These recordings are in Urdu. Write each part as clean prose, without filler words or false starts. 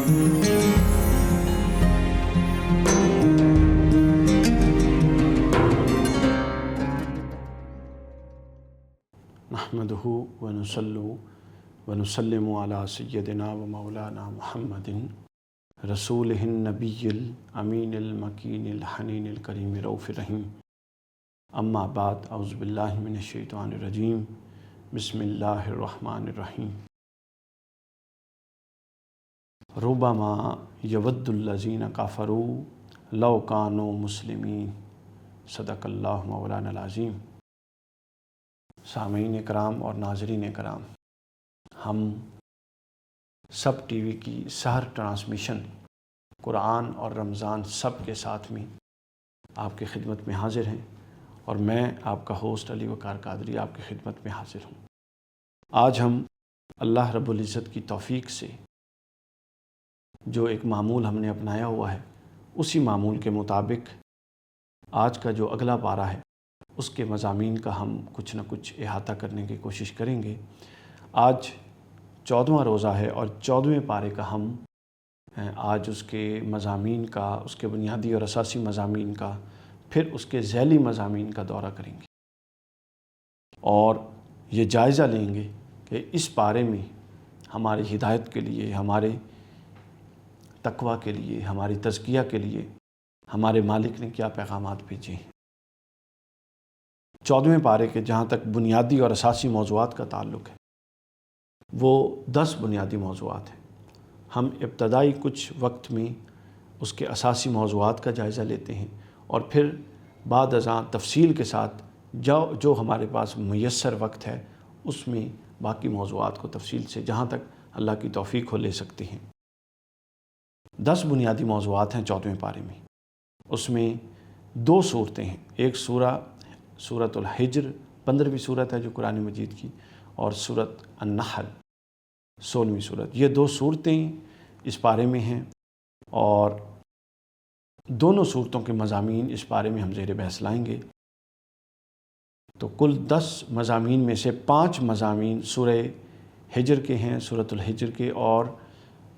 نحمدہ ونصلی ونسلم علی سیدنا و مولانا محمد رسولہ النبی الامین المکین الحنین الکریم رؤوف الرحیم، اما بعد، اعوذ باللہ من الشیطان الرجیم، بسم اللہ الرحمن الرحیم۔ ربما یود الذین کفروا لو کانوا مسلمین، صدق اللہ مولانا العظیم۔ سامعین کرام اور ناظرین کرام، ہم سب ٹی وی کی سحر ٹرانسمیشن قرآن اور رمضان سب کے ساتھ میں آپ کی خدمت میں حاضر ہیں، اور میں آپ کا ہوسٹ علی وقار قادری آپ کی خدمت میں حاضر ہوں۔ آج ہم اللہ رب العزت کی توفیق سے جو ایک معمول ہم نے اپنایا ہوا ہے، اسی معمول کے مطابق آج کا جو اگلا پارہ ہے اس کے مضامین کا ہم کچھ نہ کچھ احاطہ کرنے کی کوشش کریں گے۔ آج 14واں روزہ ہے، اور 14ویں پارے کا ہم آج اس کے مضامین کا، اس کے بنیادی اور اساسی مضامین کا، پھر اس کے ذیلی مضامین کا دورہ کریں گے، اور یہ جائزہ لیں گے کہ اس پارے میں ہماری ہدایت کے لیے، ہمارے تقویٰ کے لیے، ہماری تزکیہ کے لیے ہمارے مالک نے کیا پیغامات بھیجے ہیں۔ 14ویں پارے کے جہاں تک بنیادی اور اساسی موضوعات کا تعلق ہے، وہ 10 بنیادی موضوعات ہیں۔ ہم ابتدائی کچھ وقت میں اس کے اساسی موضوعات کا جائزہ لیتے ہیں، اور پھر بعد ازاں تفصیل کے ساتھ جو ہمارے پاس میسر وقت ہے اس میں باقی موضوعات کو تفصیل سے جہاں تک اللہ کی توفیق ہو لے سکتے ہیں۔ 10 بنیادی موضوعات ہیں 14ویں پارے میں۔ اس میں 2 صورتیں ہیں، ایک سورۃ الحجر 15ویں صورت ہے جو قرآن مجید کی، اور سورۃ النحل 16ویں صورت۔ یہ 2 صورتیں اس پارے میں ہیں، اور دونوں صورتوں کے مضامین اس پارے میں ہم زیر بحث لائیں گے۔ تو کل 10 مضامین میں سے 5 مضامین سورہ حجر کے ہیں، سورۃ الحجر کے، اور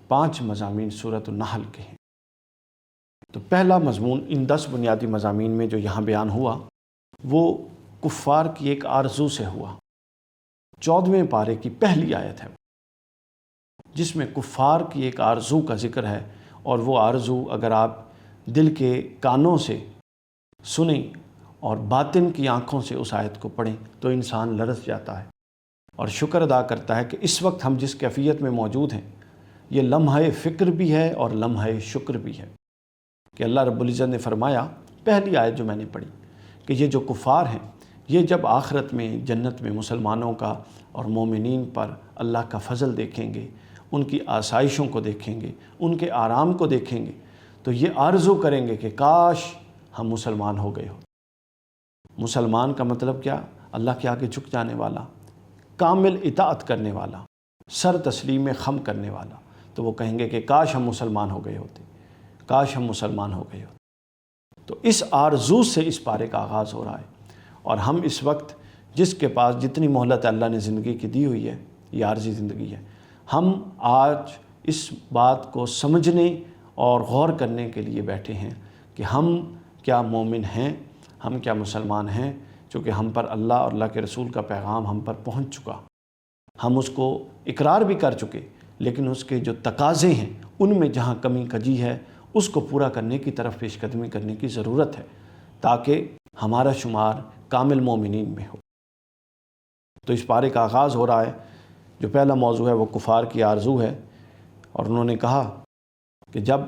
5 مضامین سورۃ النحل کے ہیں۔ تو پہلا مضمون ان 10 بنیادی مضامین میں جو یہاں بیان ہوا، وہ کفار کی ایک آرزو سے ہوا۔ 14ویں پارے کی پہلی آیت ہے جس میں کفار کی ایک آرزو کا ذکر ہے، اور وہ آرزو اگر آپ دل کے کانوں سے سنیں اور باطن کی آنکھوں سے اس آیت کو پڑھیں تو انسان لرز جاتا ہے اور شکر ادا کرتا ہے کہ اس وقت ہم جس کیفیت میں موجود ہیں یہ لمحہ فکر بھی ہے اور لمحہ شکر بھی ہے، کہ اللہ رب العزت نے فرمایا، پہلی آیت جو میں نے پڑھی، کہ یہ جو کفار ہیں یہ جب آخرت میں جنت میں مسلمانوں کا اور مومنین پر اللہ کا فضل دیکھیں گے، ان کی آسائشوں کو دیکھیں گے، ان کے آرام کو دیکھیں گے، تو یہ آرزو کریں گے کہ کاش ہم مسلمان ہو گئے ہو۔ مسلمان کا مطلب کیا؟ اللہ کے آگے جھک جانے والا، کامل اطاعت کرنے والا، سر تسلیم خم کرنے والا۔ تو وہ کہیں گے کہ کاش ہم مسلمان ہو گئے ہوتے، کاش ہم مسلمان ہو گئے ہوتے۔ تو اس آرزو سے اس پارے کا آغاز ہو رہا ہے، اور ہم اس وقت جس کے پاس جتنی مہلت اللہ نے زندگی کی دی ہوئی ہے، یہ عارضی زندگی ہے، ہم آج اس بات کو سمجھنے اور غور کرنے کے لیے بیٹھے ہیں کہ ہم کیا مومن ہیں، ہم کیا مسلمان ہیں، چونکہ ہم پر اللہ اور اللہ کے رسول کا پیغام ہم پر پہنچ چکا، ہم اس کو اقرار بھی کر چکے، لیکن اس کے جو تقاضے ہیں ان میں جہاں کمی کجی ہے اس کو پورا کرنے کی طرف پیش قدمی کرنے کی ضرورت ہے، تاکہ ہمارا شمار کامل مومنین میں ہو۔ تو اس پارے کا آغاز ہو رہا ہے، جو پہلا موضوع ہے وہ کفار کی آرزو ہے، اور انہوں نے کہا کہ جب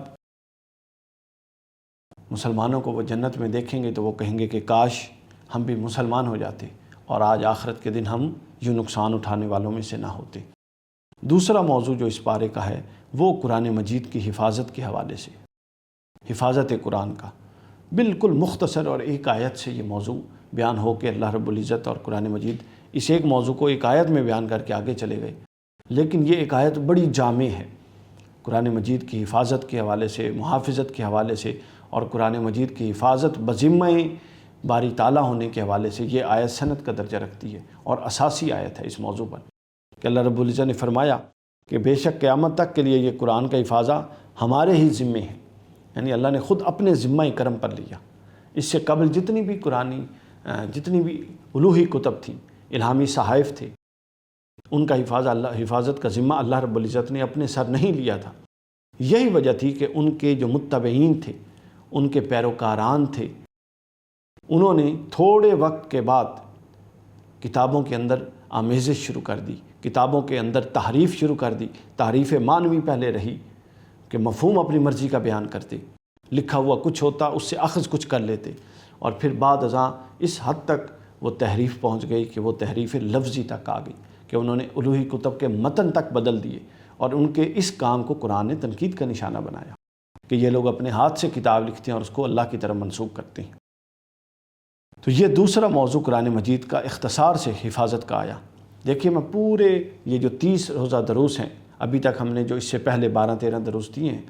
مسلمانوں کو وہ جنت میں دیکھیں گے تو وہ کہیں گے کہ کاش ہم بھی مسلمان ہو جاتے، اور آج آخرت کے دن ہم یوں نقصان اٹھانے والوں میں سے نہ ہوتے۔ دوسرا موضوع جو اس پارے کا ہے وہ قرآن مجید کی حفاظت کے حوالے سے، حفاظت قرآن کا، بالکل مختصر اور ایک آیت سے یہ موضوع بیان ہو کے اللہ رب العزت اور قرآن مجید اس ایک موضوع کو ایک آیت میں بیان کر کے آگے چلے گئے، لیکن یہ ایک آیت بڑی جامع ہے قرآن مجید کی حفاظت کے حوالے سے، محافظت کے حوالے سے، اور قرآن مجید کی حفاظت بذمہ باری تعالیٰ ہونے کے حوالے سے یہ آیت سند کا درجہ رکھتی ہے، اور اساسی آیت ہے اس موضوع پر، کہ اللہ رب العزت نے فرمایا کہ بے شک قیامت تک کے لیے یہ قرآن کا حفاظہ ہمارے ہی ذمے ہے، یعنی اللہ نے خود اپنے ذمہ کرم پر لیا۔ اس سے قبل جتنی بھی الوحی کتب تھیں، الہامی صحائف تھے، ان کا حفاظت کا ذمہ اللہ رب العزت نے اپنے سر نہیں لیا تھا۔ یہی وجہ تھی کہ ان کے جو متبعین تھے، ان کے پیروکاران تھے، انہوں نے تھوڑے وقت کے بعد کتابوں کے اندر آمیزش شروع کر دی، کتابوں کے اندر تحریف شروع کر دی۔ تحریف معنوی پہلے رہی کہ مفہوم اپنی مرضی کا بیان کرتے، لکھا ہوا کچھ ہوتا اس سے اخذ کچھ کر لیتے، اور پھر بعد ازاں اس حد تک وہ تحریف پہنچ گئی کہ وہ تحریف لفظی تک آ گئی کہ انہوں نے الوحی کتب کے متن تک بدل دیے، اور ان کے اس کام کو قرآن نے تنقید کا نشانہ بنایا کہ یہ لوگ اپنے ہاتھ سے کتاب لکھتے ہیں اور اس کو اللہ کی طرف منسوب کرتے ہیں۔ تو یہ دوسرا موضوع قرآن مجید کا اختصار سے حفاظت کا آیا۔ دیکھیے میں پورے یہ جو 30 روزہ دروس ہیں، ابھی تک ہم نے جو اس سے پہلے 12-13 دروس دیے ہیں،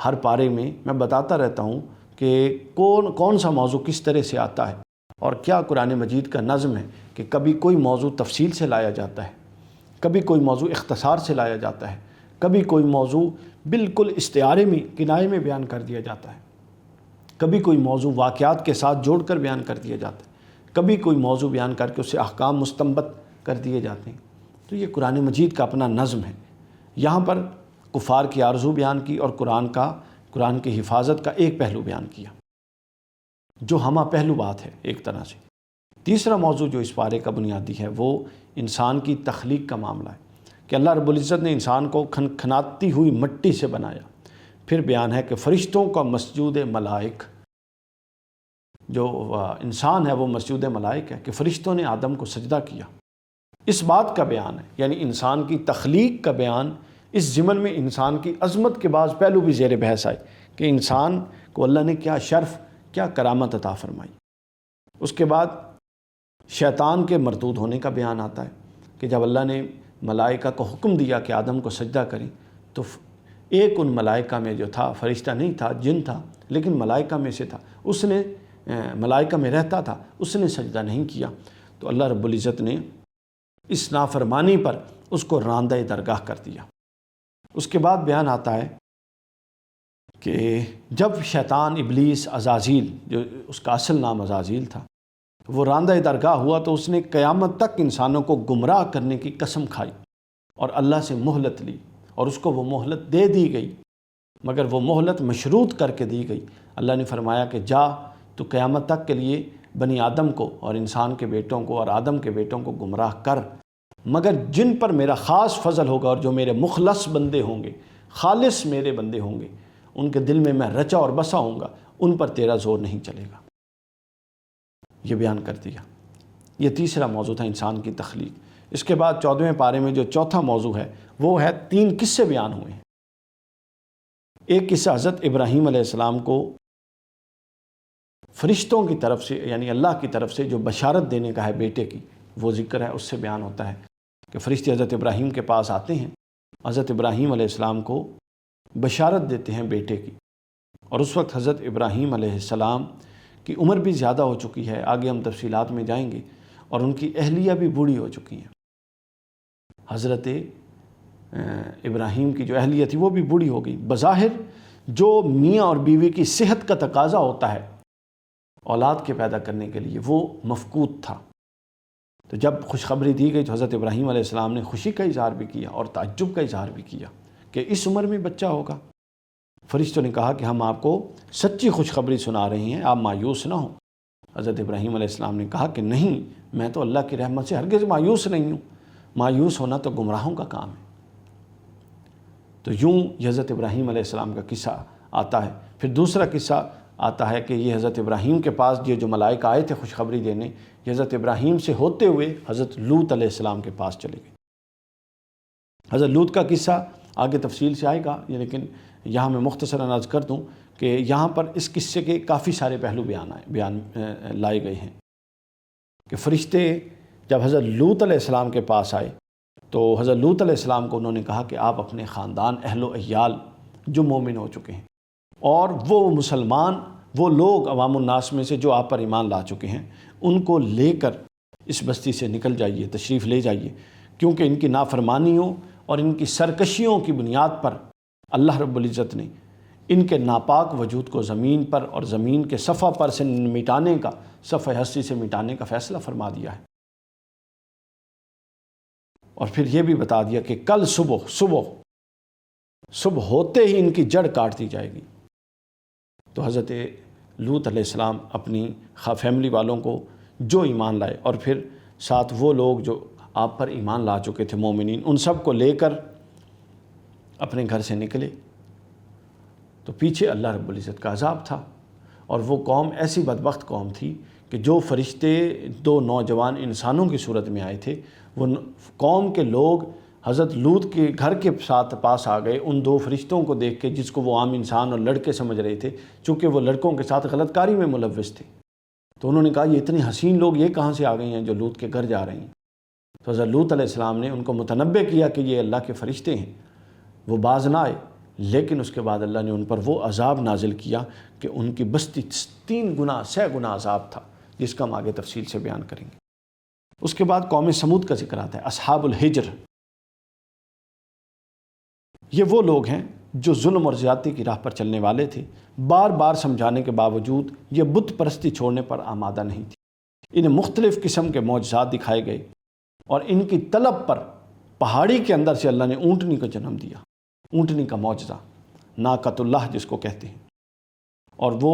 ہر پارے میں بتاتا رہتا ہوں کہ کون سا موضوع کس طرح سے آتا ہے، اور کیا قرآن مجید کا نظم ہے کہ کبھی کوئی موضوع تفصیل سے لایا جاتا ہے، کبھی کوئی موضوع اختصار سے لایا جاتا ہے، کبھی کوئی موضوع بالکل استعارے میں کنایے میں بیان کر دیا جاتا ہے، کبھی کوئی موضوع واقعات کے ساتھ جوڑ کر بیان کر دیا جاتا ہے، کبھی کوئی موضوع بیان کر کے اسے احکام مستنبط کر دیے جاتے ہیں۔ تو یہ قرآن مجید کا اپنا نظم ہے۔ یہاں پر کفار کی آرزو بیان کی اور قرآن کی حفاظت کا ایک پہلو بیان کیا، جو ہمہ پہلو بات ہے ایک طرح سے۔ تیسرا موضوع جو اس پارے کا بنیادی ہے وہ انسان کی تخلیق کا معاملہ ہے کہ اللہ رب العزت نے انسان کو کھنکھناتی ہوئی مٹی سے بنایا۔ پھر بیان ہے کہ فرشتوں کا مسجود ملائک، جو انسان ہے وہ مسجود ملائک ہے کہ فرشتوں نے آدم کو سجدہ کیا۔ اس بات کا بیان ہے، یعنی انسان کی تخلیق کا بیان، اس ضمن میں انسان کی عظمت کے بعض پہلو بھی زیر بحث آئے کہ انسان کو اللہ نے کیا شرف، کیا کرامت عطا فرمائی۔ اس کے بعد شیطان کے مردود ہونے کا بیان آتا ہے کہ جب اللہ نے ملائکہ کو حکم دیا کہ آدم کو سجدہ کریں، تو ایک ان ملائکہ میں جو تھا، فرشتہ نہیں تھا، جن تھا، لیکن ملائکہ میں سے تھا، اس نے ملائکہ میں رہتا تھا، اس نے سجدہ نہیں کیا، تو اللہ رب العزت نے اس نافرمانی پر اس کو راندہ درگاہ کر دیا۔ اس کے بعد بیان آتا ہے کہ جب شیطان ابلیس عزازیل، جو اس کا اصل نام عزازیل تھا، وہ راندہ درگاہ ہوا تو اس نے قیامت تک انسانوں کو گمراہ کرنے کی قسم کھائی اور اللہ سے مہلت لی، اور اس کو وہ مہلت دے دی گئی، مگر وہ مہلت مشروط کر کے دی گئی۔ اللہ نے فرمایا کہ جا تو قیامت تک کے لیے بنی آدم کو اور انسان کے بیٹوں کو اور آدم کے بیٹوں کو گمراہ کر، مگر جن پر میرا خاص فضل ہوگا اور جو میرے مخلص بندے ہوں گے، خالص میرے بندے ہوں گے، ان کے دل میں میں رچا اور بسا ہوں گا، ان پر تیرا زور نہیں چلے گا۔ یہ بیان کر دیا۔ یہ تیسرا موضوع تھا انسان کی تخلیق۔ اس کے بعد 14ویں پارے میں جو چوتھا موضوع ہے وہ ہے 3 قصے بیان ہوئے ہیں۔ ایک قصہ حضرت ابراہیم علیہ السلام کو فرشتوں کی طرف سے، یعنی اللہ کی طرف سے جو بشارت دینے کا ہے بیٹے کی، وہ ذکر ہے، اس سے بیان ہوتا ہے کہ فرشتے حضرت ابراہیم کے پاس آتے ہیں، حضرت ابراہیم علیہ السلام کو بشارت دیتے ہیں بیٹے کی، اور اس وقت حضرت ابراہیم علیہ السلام کی عمر بھی زیادہ ہو چکی ہے، آگے ہم تفصیلات میں جائیں گے، اور ان کی اہلیہ بھی بوڑھی ہو چکی ہیں۔ حضرت ابراہیم کی جو اہلیہ تھی وہ بھی بوڑھی ہو گئی۔ بظاہر جو میاں اور بیوی کی صحت کا تقاضا ہوتا ہے اولاد کے پیدا کرنے کے لیے، وہ مفقود تھا۔ تو جب خوشخبری دی گئی تو حضرت ابراہیم علیہ السلام نے خوشی کا اظہار بھی کیا اور تعجب کا اظہار بھی کیا کہ اس عمر میں بچہ ہوگا۔ فرشتوں نے کہا کہ ہم آپ کو سچی خوشخبری سنا رہے ہیں، آپ مایوس نہ ہوں۔ حضرت ابراہیم علیہ السلام نے کہا کہ نہیں، میں تو اللہ کی رحمت سے ہرگز مایوس نہیں ہوں، مایوس ہونا تو گمراہوں کا کام ہے۔ تو یوں حضرت ابراہیم علیہ السلام کا قصہ آتا ہے۔ پھر دوسرا قصہ آتا ہے کہ یہ حضرت ابراہیم کے پاس یہ جو ملائکہ آئے تھے خوشخبری دینے، یہ حضرت ابراہیم سے ہوتے ہوئے حضرت لوط علیہ السلام کے پاس چلے گئے۔ حضرت لوط کا قصہ آگے تفصیل سے آئے گا، لیکن یہاں میں مختصراً عرض کر دوں کہ یہاں پر اس قصے کے کافی سارے پہلو بیان لائے گئے ہیں کہ فرشتے جب حضرت لوط علیہ السلام کے پاس آئے تو حضرت لوط علیہ السلام کو انہوں نے کہا کہ آپ اپنے خاندان، اہل و عیال جو مومن ہو چکے ہیں اور وہ مسلمان، وہ لوگ عوام الناس میں سے جو آپ پر ایمان لا چکے ہیں، ان کو لے کر اس بستی سے نکل جائیے، تشریف لے جائیے، کیونکہ ان کی نافرمانیوں اور ان کی سرکشیوں کی بنیاد پر اللہ رب العزت نے ان کے ناپاک وجود کو زمین پر اور زمین کے صفحہ پر سے مٹانے کا، صفحہ ہستی سے مٹانے کا فیصلہ فرما دیا ہے۔ اور پھر یہ بھی بتا دیا کہ کل صبح ہوتے ہی ان کی جڑ کاٹ دی جائے گی۔ تو حضرت لوط علیہ السلام اپنی فیملی والوں کو جو ایمان لائے، اور پھر ساتھ وہ لوگ جو آپ پر ایمان لا چکے تھے مومنین، ان سب کو لے کر اپنے گھر سے نکلے، تو پیچھے اللہ رب العزت کا عذاب تھا۔ اور وہ قوم ایسی بدبخت قوم تھی کہ جو فرشتے 2 نوجوان انسانوں کی صورت میں آئے تھے، وہ قوم کے لوگ حضرت لوط کے گھر کے ساتھ پاس آ گئے ان 2 فرشتوں کو دیکھ کے، جس کو وہ عام انسان اور لڑکے سمجھ رہے تھے، چونکہ وہ لڑکوں کے ساتھ غلط کاری میں ملوث تھے۔ تو انہوں نے کہا یہ اتنے حسین لوگ یہ کہاں سے آ گئے ہیں جو لوط کے گھر جا رہے ہیں؟ تو حضرت لوط علیہ السلام نے ان کو متنبہ کیا کہ یہ اللہ کے فرشتے ہیں۔ وہ باز نہ آئے، لیکن اس کے بعد اللہ نے ان پر وہ عذاب نازل کیا کہ ان کی بستی 3 گنا 6 گنا عذاب تھا، جس کا ہم آگے تفصیل سے بیان کریں گے۔ اس کے بعد قوم سمود کا ذکر آتا ہے، اصحاب الحجر۔ یہ وہ لوگ ہیں جو ظلم اور زیادتی کی راہ پر چلنے والے تھے، بار بار سمجھانے کے باوجود یہ بت پرستی چھوڑنے پر آمادہ نہیں تھی۔ انہیں مختلف قسم کے معجزات دکھائے گئے، اور ان کی طلب پر پہاڑی کے اندر سے اللہ نے اونٹنی کو جنم دیا، اونٹنی کا معجزہ، ناقۃ اللہ جس کو کہتے ہیں۔ اور وہ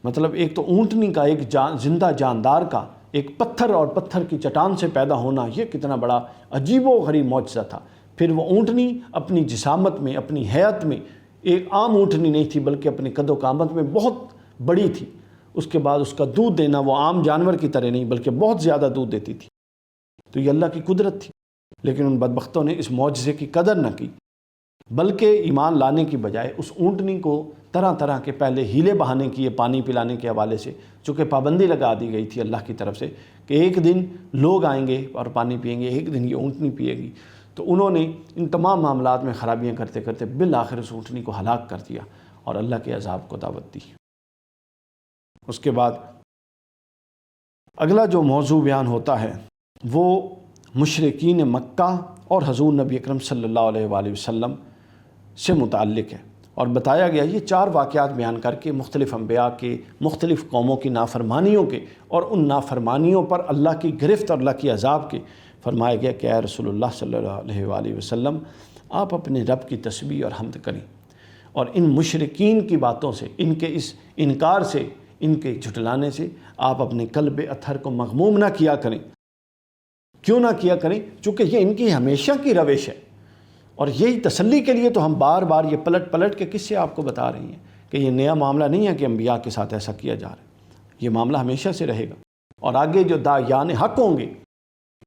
مطلب ایک تو اونٹنی کا ایک زندہ جاندار کا ایک پتھر اور پتھر کی چٹان سے پیدا ہونا، یہ کتنا بڑا عجیب و غریب معجزہ تھا۔ پھر وہ اونٹنی اپنی جسامت میں، اپنی حیت میں ایک عام اونٹنی نہیں تھی، بلکہ اپنے قد و قامت میں بہت بڑی تھی۔ اس کے بعد اس کا دودھ دینا وہ عام جانور کی طرح نہیں، بلکہ بہت زیادہ دودھ دیتی تھی۔ تو یہ اللہ کی قدرت تھی، لیکن ان بدبختوں نے اس معجزے کی قدر نہ کی، بلکہ ایمان لانے کی بجائے اس اونٹنی کو طرح طرح کے پہلے ہیلے بہانے کیے پانی پلانے کے حوالے سے، چونکہ پابندی لگا دی گئی تھی اللہ کی طرف سے کہ ایک دن لوگ آئیں گے اور پانی پئیں گے، ایک دن یہ اونٹنی پیے گی۔ تو انہوں نے ان تمام معاملات میں خرابیاں کرتے کرتے بالآخر اس اونٹنی کو ہلاک کر دیا اور اللہ کے عذاب کو دعوت دی۔ اس کے بعد اگلا جو موضوع بیان ہوتا ہے وہ مشرکین مکہ اور حضور نبی اکرم صلی اللہ علیہ وآلہ وسلم سے متعلق ہے، اور بتایا گیا یہ 4 واقعات بیان کر کے مختلف انبیاء کے، مختلف قوموں کی نافرمانیوں کے، اور ان نافرمانیوں پر اللہ کی گرفت اور اللہ کی عذاب کے، فرمایا گیا کہ اے رسول اللہ صلی اللہ علیہ وآلہ وسلم آپ اپنے رب کی تسبیح اور حمد کریں، اور ان مشرکین کی باتوں سے، ان کے اس انکار سے، ان کے جھٹلانے سے آپ اپنے قلب اطہر کو مغموم نہ کیا کریں۔ کیوں نہ کیا کریں؟ چونکہ یہ ان کی ہمیشہ کی روش ہے، اور یہی تسلی کے لیے تو ہم بار بار یہ پلٹ پلٹ کے قصے آپ کو بتا رہے ہیں کہ یہ نیا معاملہ نہیں ہے کہ انبیاء کے ساتھ ایسا کیا جا رہا ہے، یہ معاملہ ہمیشہ سے رہے گا۔ اور آگے جو داعیان حق ہوں گے،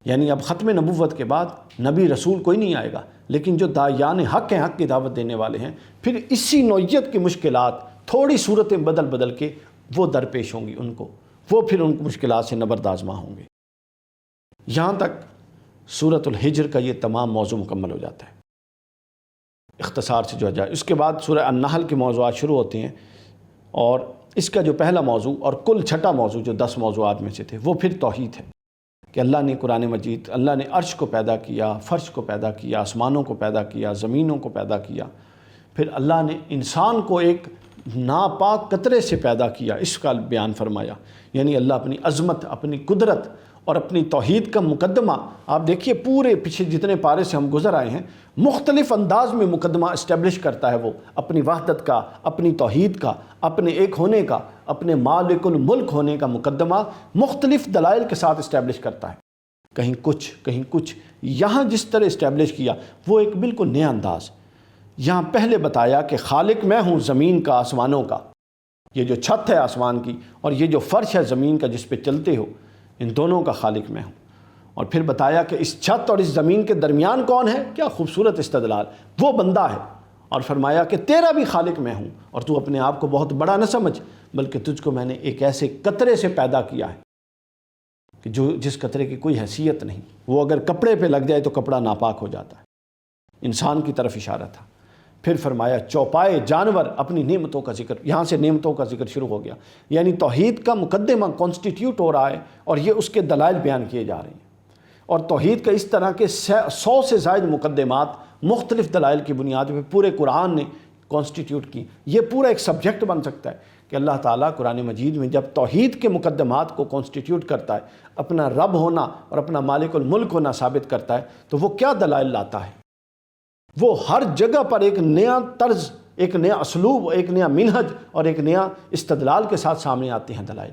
یعنی اب ختم نبوت کے بعد نبی رسول کوئی نہیں آئے گا، لیکن جو داعیان حق ہیں، حق کی دعوت دینے والے ہیں، پھر اسی نوعیت کی مشکلات تھوڑی صورتیں بدل بدل کے وہ درپیش ہوں گی ان کو، وہ پھر ان مشکلات سے نبرد آزما ہوں گے۔ یہاں تک سورۃ الحجر کا یہ تمام موضوع مکمل ہو جاتا ہے اختصار سے جو جائے۔ اس کے بعد سورہ النحل کے موضوعات شروع ہوتے ہیں، اور اس کا جو پہلا موضوع اور کل چھٹا موضوع جو 10 موضوعات میں سے تھے وہ پھر توحید ہے، کہ اللہ نے قرآن مجید، اللہ نے عرش کو پیدا کیا، فرش کو پیدا کیا، آسمانوں کو پیدا کیا، زمینوں کو پیدا کیا، پھر اللہ نے انسان کو ایک ناپاک قطرے سے پیدا کیا، اس کا بیان فرمایا۔ یعنی اللہ اپنی عظمت، اپنی قدرت اور اپنی توحید کا مقدمہ، آپ دیکھیے پورے پیچھے جتنے پارے سے ہم گزر آئے ہیں، مختلف انداز میں مقدمہ اسٹیبلش کرتا ہے وہ، اپنی وحدت کا، اپنی توحید کا، اپنے ایک ہونے کا، اپنے مالک الملک ہونے کا مقدمہ مختلف دلائل کے ساتھ اسٹیبلش کرتا ہے، کہیں کچھ۔ یہاں جس طرح اسٹیبلش کیا وہ ایک بالکل نیا انداز۔ یہاں پہلے بتایا کہ خالق میں ہوں زمین کا، آسمانوں کا، یہ جو چھت ہے آسمان کی اور یہ جو فرش ہے زمین کا جس پہ چلتے ہو، ان دونوں کا خالق میں ہوں۔ اور پھر بتایا کہ اس چھت اور اس زمین کے درمیان کون ہے، کیا خوبصورت استدلال، وہ بندہ ہے، اور فرمایا کہ تیرا بھی خالق میں ہوں، اور تو اپنے آپ کو بہت بڑا نہ سمجھ، بلکہ تجھ کو میں نے ایک ایسے قطرے سے پیدا کیا ہے کہ جس قطرے کی کوئی حیثیت نہیں، وہ اگر کپڑے پہ لگ جائے تو کپڑا ناپاک ہو جاتا ہے۔ انسان کی طرف اشارہ تھا۔ پھر فرمایا چوپائے جانور، اپنی نعمتوں کا ذکر، یہاں سے نعمتوں کا ذکر شروع ہو گیا، یعنی توحید کا مقدمہ کانسٹیٹیوٹ ہو رہا ہے، اور یہ اس کے دلائل بیان کیے جا رہے ہیں۔ اور توحید کا اس طرح کے 100 سے زائد مقدمات مختلف دلائل کی بنیاد پہ پورے قرآن نے کانسٹیٹیوٹ کی۔ یہ پورا ایک سبجیکٹ بن سکتا ہے کہ اللہ تعالیٰ قرآن مجید میں جب توحید کے مقدمات کو کانسٹیٹیوٹ کرتا ہے، اپنا رب ہونا اور اپنا مالک الملک ہونا ثابت کرتا ہے، تو وہ کیا دلائل لاتا ہے؟ وہ ہر جگہ پر ایک نیا طرز، ایک نیا اسلوب، ایک نیا منہج اور ایک نیا استدلال کے ساتھ سامنے آتے ہیں دلائل،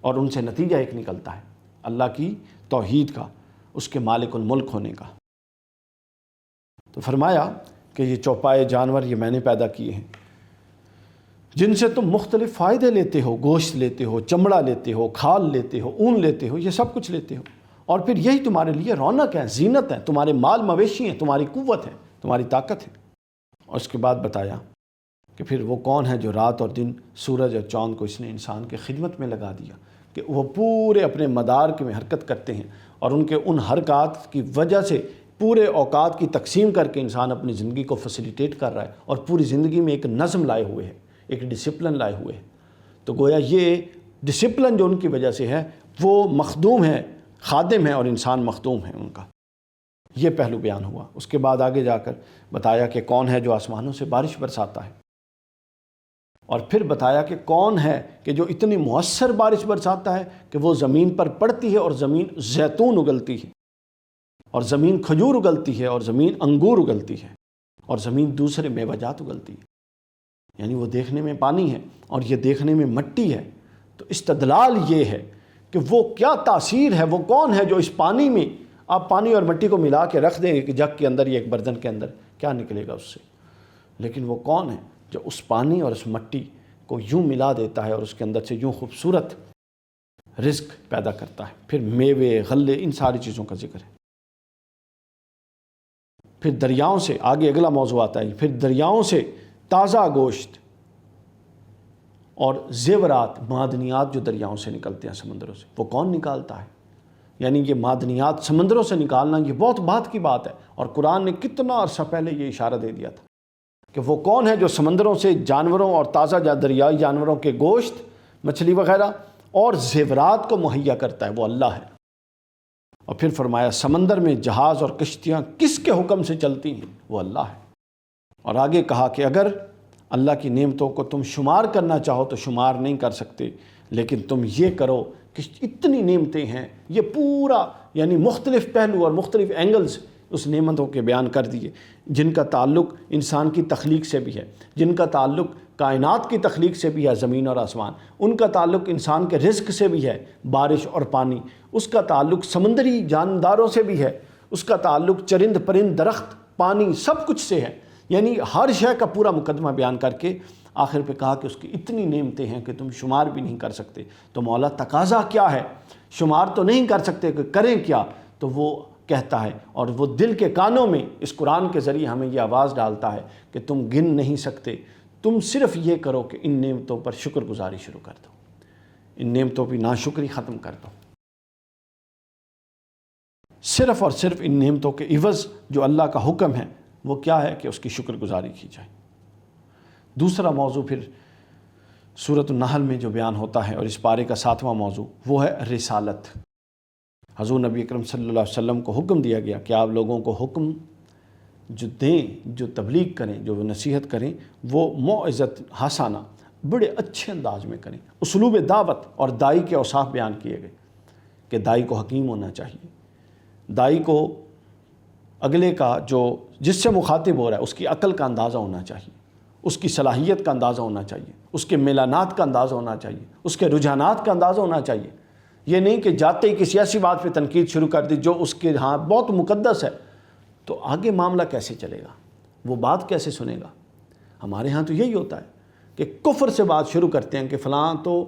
اور ان سے نتیجہ ایک نکلتا ہے اللہ کی توحید کا، اس کے مالک الملک ہونے کا۔ تو فرمایا کہ یہ چوپائے جانور یہ میں نے پیدا کیے ہیں جن سے تم مختلف فائدے لیتے ہو، گوشت لیتے ہو، چمڑا لیتے ہو، کھال لیتے ہو، اون لیتے ہو، یہ سب کچھ لیتے ہو، اور پھر یہی تمہارے لیے رونق ہے، زینت ہے، تمہارے مال مویشی ہیں، تمہاری قوت ہے، تمہاری طاقت ہے۔ اور اس کے بعد بتایا کہ پھر وہ کون ہے جو رات اور دن، سورج اور چاند کو اس نے انسان کے خدمت میں لگا دیا کہ وہ پورے اپنے مدار میں حرکت کرتے ہیں، اور ان کے ان حرکات کی وجہ سے پورے اوقات کی تقسیم کر کے انسان اپنی زندگی کو فیسیلیٹیٹ کر رہا ہے اور پوری زندگی میں ایک نظم لائے ہوئے ہے، ایک ڈسپلن لائے ہوئے ہیں۔ تو گویا یہ ڈسپلن جو ان کی وجہ سے ہے وہ مخدوم ہے، خادم ہے، اور انسان مخدوم ہے ان کا۔ یہ پہلو بیان ہوا۔ اس کے بعد آگے جا کر بتایا کہ کون ہے جو آسمانوں سے بارش برساتا ہے، اور پھر بتایا کہ کون ہے کہ جو اتنی مؤثر بارش برساتا ہے کہ وہ زمین پر پڑتی ہے اور زمین زیتون اگلتی ہے، اور زمین کھجور اگلتی ہے، اور زمین انگور اگلتی ہے، اور زمین دوسرے میوہ جات اگلتی ہے۔ یعنی وہ دیکھنے میں پانی ہے اور یہ دیکھنے میں مٹی ہے۔ تو استدلال یہ ہے کہ وہ کیا تاثیر ہے، وہ کون ہے جو اس پانی میں، آپ پانی اور مٹی کو ملا کے رکھ دیں کہ جگ کے اندر یا ایک برتن کے اندر، کیا نکلے گا اس سے؟ لیکن وہ کون ہے جو اس پانی اور اس مٹی کو یوں ملا دیتا ہے اور اس کے اندر سے یوں خوبصورت رزق پیدا کرتا ہے۔ پھر میوے، غلے، ان ساری چیزوں کا ذکر ہے۔ پھر دریاؤں سے آگے اگلا موضوع آتا ہے، پھر دریاؤں سے تازہ گوشت اور زیورات، معدنیات جو دریاؤں سے نکلتے ہیں، سمندروں سے، وہ کون نکالتا ہے؟ یعنی یہ معدنیات سمندروں سے نکالنا یہ بہت بات کی بات ہے، اور قرآن نے کتنا عرصہ پہلے یہ اشارہ دے دیا تھا کہ وہ کون ہے جو سمندروں سے جانوروں اور تازہ دریائی جانوروں کے گوشت، مچھلی وغیرہ اور زیورات کو مہیا کرتا ہے، وہ اللہ ہے۔ اور پھر فرمایا سمندر میں جہاز اور کشتیاں کس کے حکم سے چلتی ہیں؟ وہ اللہ ہے۔ اور آگے کہا کہ اگر اللہ کی نعمتوں کو تم شمار کرنا چاہو تو شمار نہیں کر سکتے، لیکن تم یہ کرو کہ اتنی نعمتیں ہیں، یہ پورا یعنی مختلف پہلو اور مختلف اینگلز اس نعمتوں کے بیان کر دیے، جن کا تعلق انسان کی تخلیق سے بھی ہے، جن کا تعلق کائنات کی تخلیق سے بھی ہے، زمین اور آسمان، ان کا تعلق انسان کے رزق سے بھی ہے، بارش اور پانی، اس کا تعلق سمندری جانداروں سے بھی ہے، اس کا تعلق چرند پرند، درخت، پانی، سب کچھ سے ہے۔ یعنی ہر شے کا پورا مقدمہ بیان کر کے آخر پہ کہا کہ اس کی اتنی نعمتیں ہیں کہ تم شمار بھی نہیں کر سکتے۔ تو مولا تقاضا کیا ہے؟ شمار تو نہیں کر سکتے کہ کریں کیا؟ تو وہ کہتا ہے، اور وہ دل کے کانوں میں اس قرآن کے ذریعے ہمیں یہ آواز ڈالتا ہے کہ تم گن نہیں سکتے، تم صرف یہ کرو کہ ان نعمتوں پر شکر گزاری شروع کر دو، ان نعمتوں کی ناشکری ختم کر دو۔ صرف اور صرف ان نعمتوں کے عوض جو اللہ کا حکم ہے وہ کیا ہے کہ اس کی شکر گزاری کی جائے۔ دوسرا موضوع پھر سورۃ النحل میں جو بیان ہوتا ہے، اور اس پارے کا 7واں موضوع، وہ ہے رسالت۔ حضور نبی اکرم صلی اللہ علیہ وسلم کو حکم دیا گیا کہ آپ لوگوں کو حکم جو دیں، جو تبلیغ کریں، جو نصیحت کریں، وہ موعظت حسانہ، بڑے اچھے انداز میں کریں۔ اسلوب دعوت اور دائی کے اوصاف بیان کیے گئے کہ دائی کو حکیم ہونا چاہیے، دائی کو اگلے کا جو جس سے مخاطب ہو رہا ہے اس کی عقل کا اندازہ ہونا چاہیے، اس کی صلاحیت کا اندازہ ہونا چاہیے، اس کے میلانات کا اندازہ ہونا چاہیے، اس کے رجحانات کا اندازہ ہونا چاہیے۔ یہ نہیں کہ جاتے ہی کسی ایسی بات پہ تنقید شروع کر دی جو اس کے ہاں بہت مقدس ہے، تو آگے معاملہ کیسے چلے گا، وہ بات کیسے سنے گا؟ ہمارے ہاں تو یہی ہوتا ہے کہ کفر سے بات شروع کرتے ہیں کہ فلاں تو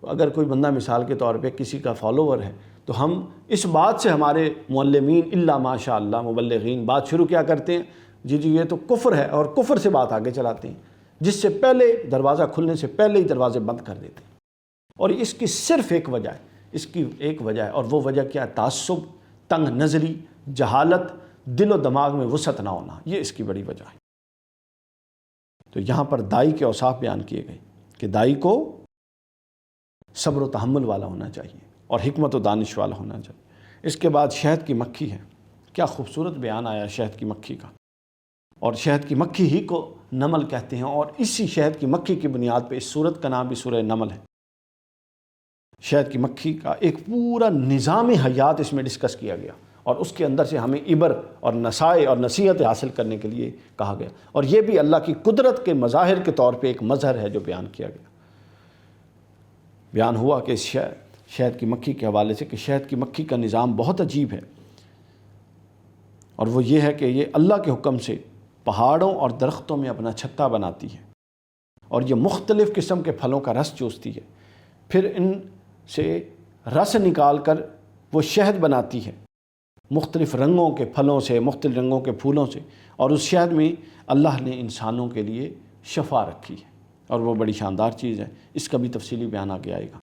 اگر کوئی بندہ مثال کے طور پہ کسی کا فالوور ہے تو ہم اس بات سے ہمارے معلمین الا ماشاء اللہ مبلغین بات شروع کیا کرتے ہیں، جی یہ تو کفر ہے، اور کفر سے بات آگے چلاتے ہیں، جس سے پہلے دروازہ کھلنے سے پہلے ہی دروازے بند کر دیتے ہیں۔ اور اس کی صرف ایک وجہ ہے، اس کی ایک وجہ ہے، اور وہ وجہ کیا ہے؟ تعصب، تنگ نظری، جہالت، دل و دماغ میں وسعت نہ ہونا، یہ اس کی بڑی وجہ ہے۔ تو یہاں پر دائی کے اوصاف بیان کیے گئے کہ دائی کو صبر و تحمل والا ہونا چاہیے اور حکمت و دانش والا ہونا چاہیے، اس کے بعد شہد کی مکھی ہے، کیا خوبصورت بیان آیا شہد کی مکھی کا، اور شہد کی مکھی ہی کو نمل کہتے ہیں، اور اسی شہد کی مکھی کی بنیاد پہ اس سورت کا نام بھی سورہ نمل ہے۔ شہد کی مکھی کا ایک پورا نظام حیات اس میں ڈسکس کیا گیا، اور اس کے اندر سے ہمیں عبر اور نصائح اور نصیحت حاصل کرنے کے لیے کہا گیا، اور یہ بھی اللہ کی قدرت کے مظاہر کے طور پہ ایک مظہر ہے جو بیان کیا گیا۔ بیان ہوا کہ شہد کی مکھی کے حوالے سے کہ شہد کی مکھی کا نظام بہت عجیب ہے، اور وہ یہ ہے کہ یہ اللہ کے حکم سے پہاڑوں اور درختوں میں اپنا چھتا بناتی ہے، اور یہ مختلف قسم کے پھلوں کا رس چوستی ہے، پھر ان سے رس نکال کر وہ شہد بناتی ہے مختلف رنگوں کے پھلوں سے، مختلف رنگوں کے پھولوں سے، اور اس شہد میں اللہ نے انسانوں کے لیے شفا رکھی ہے، اور وہ بڑی شاندار چیز ہے، اس کا بھی تفصیلی بیان آگے آئے گا۔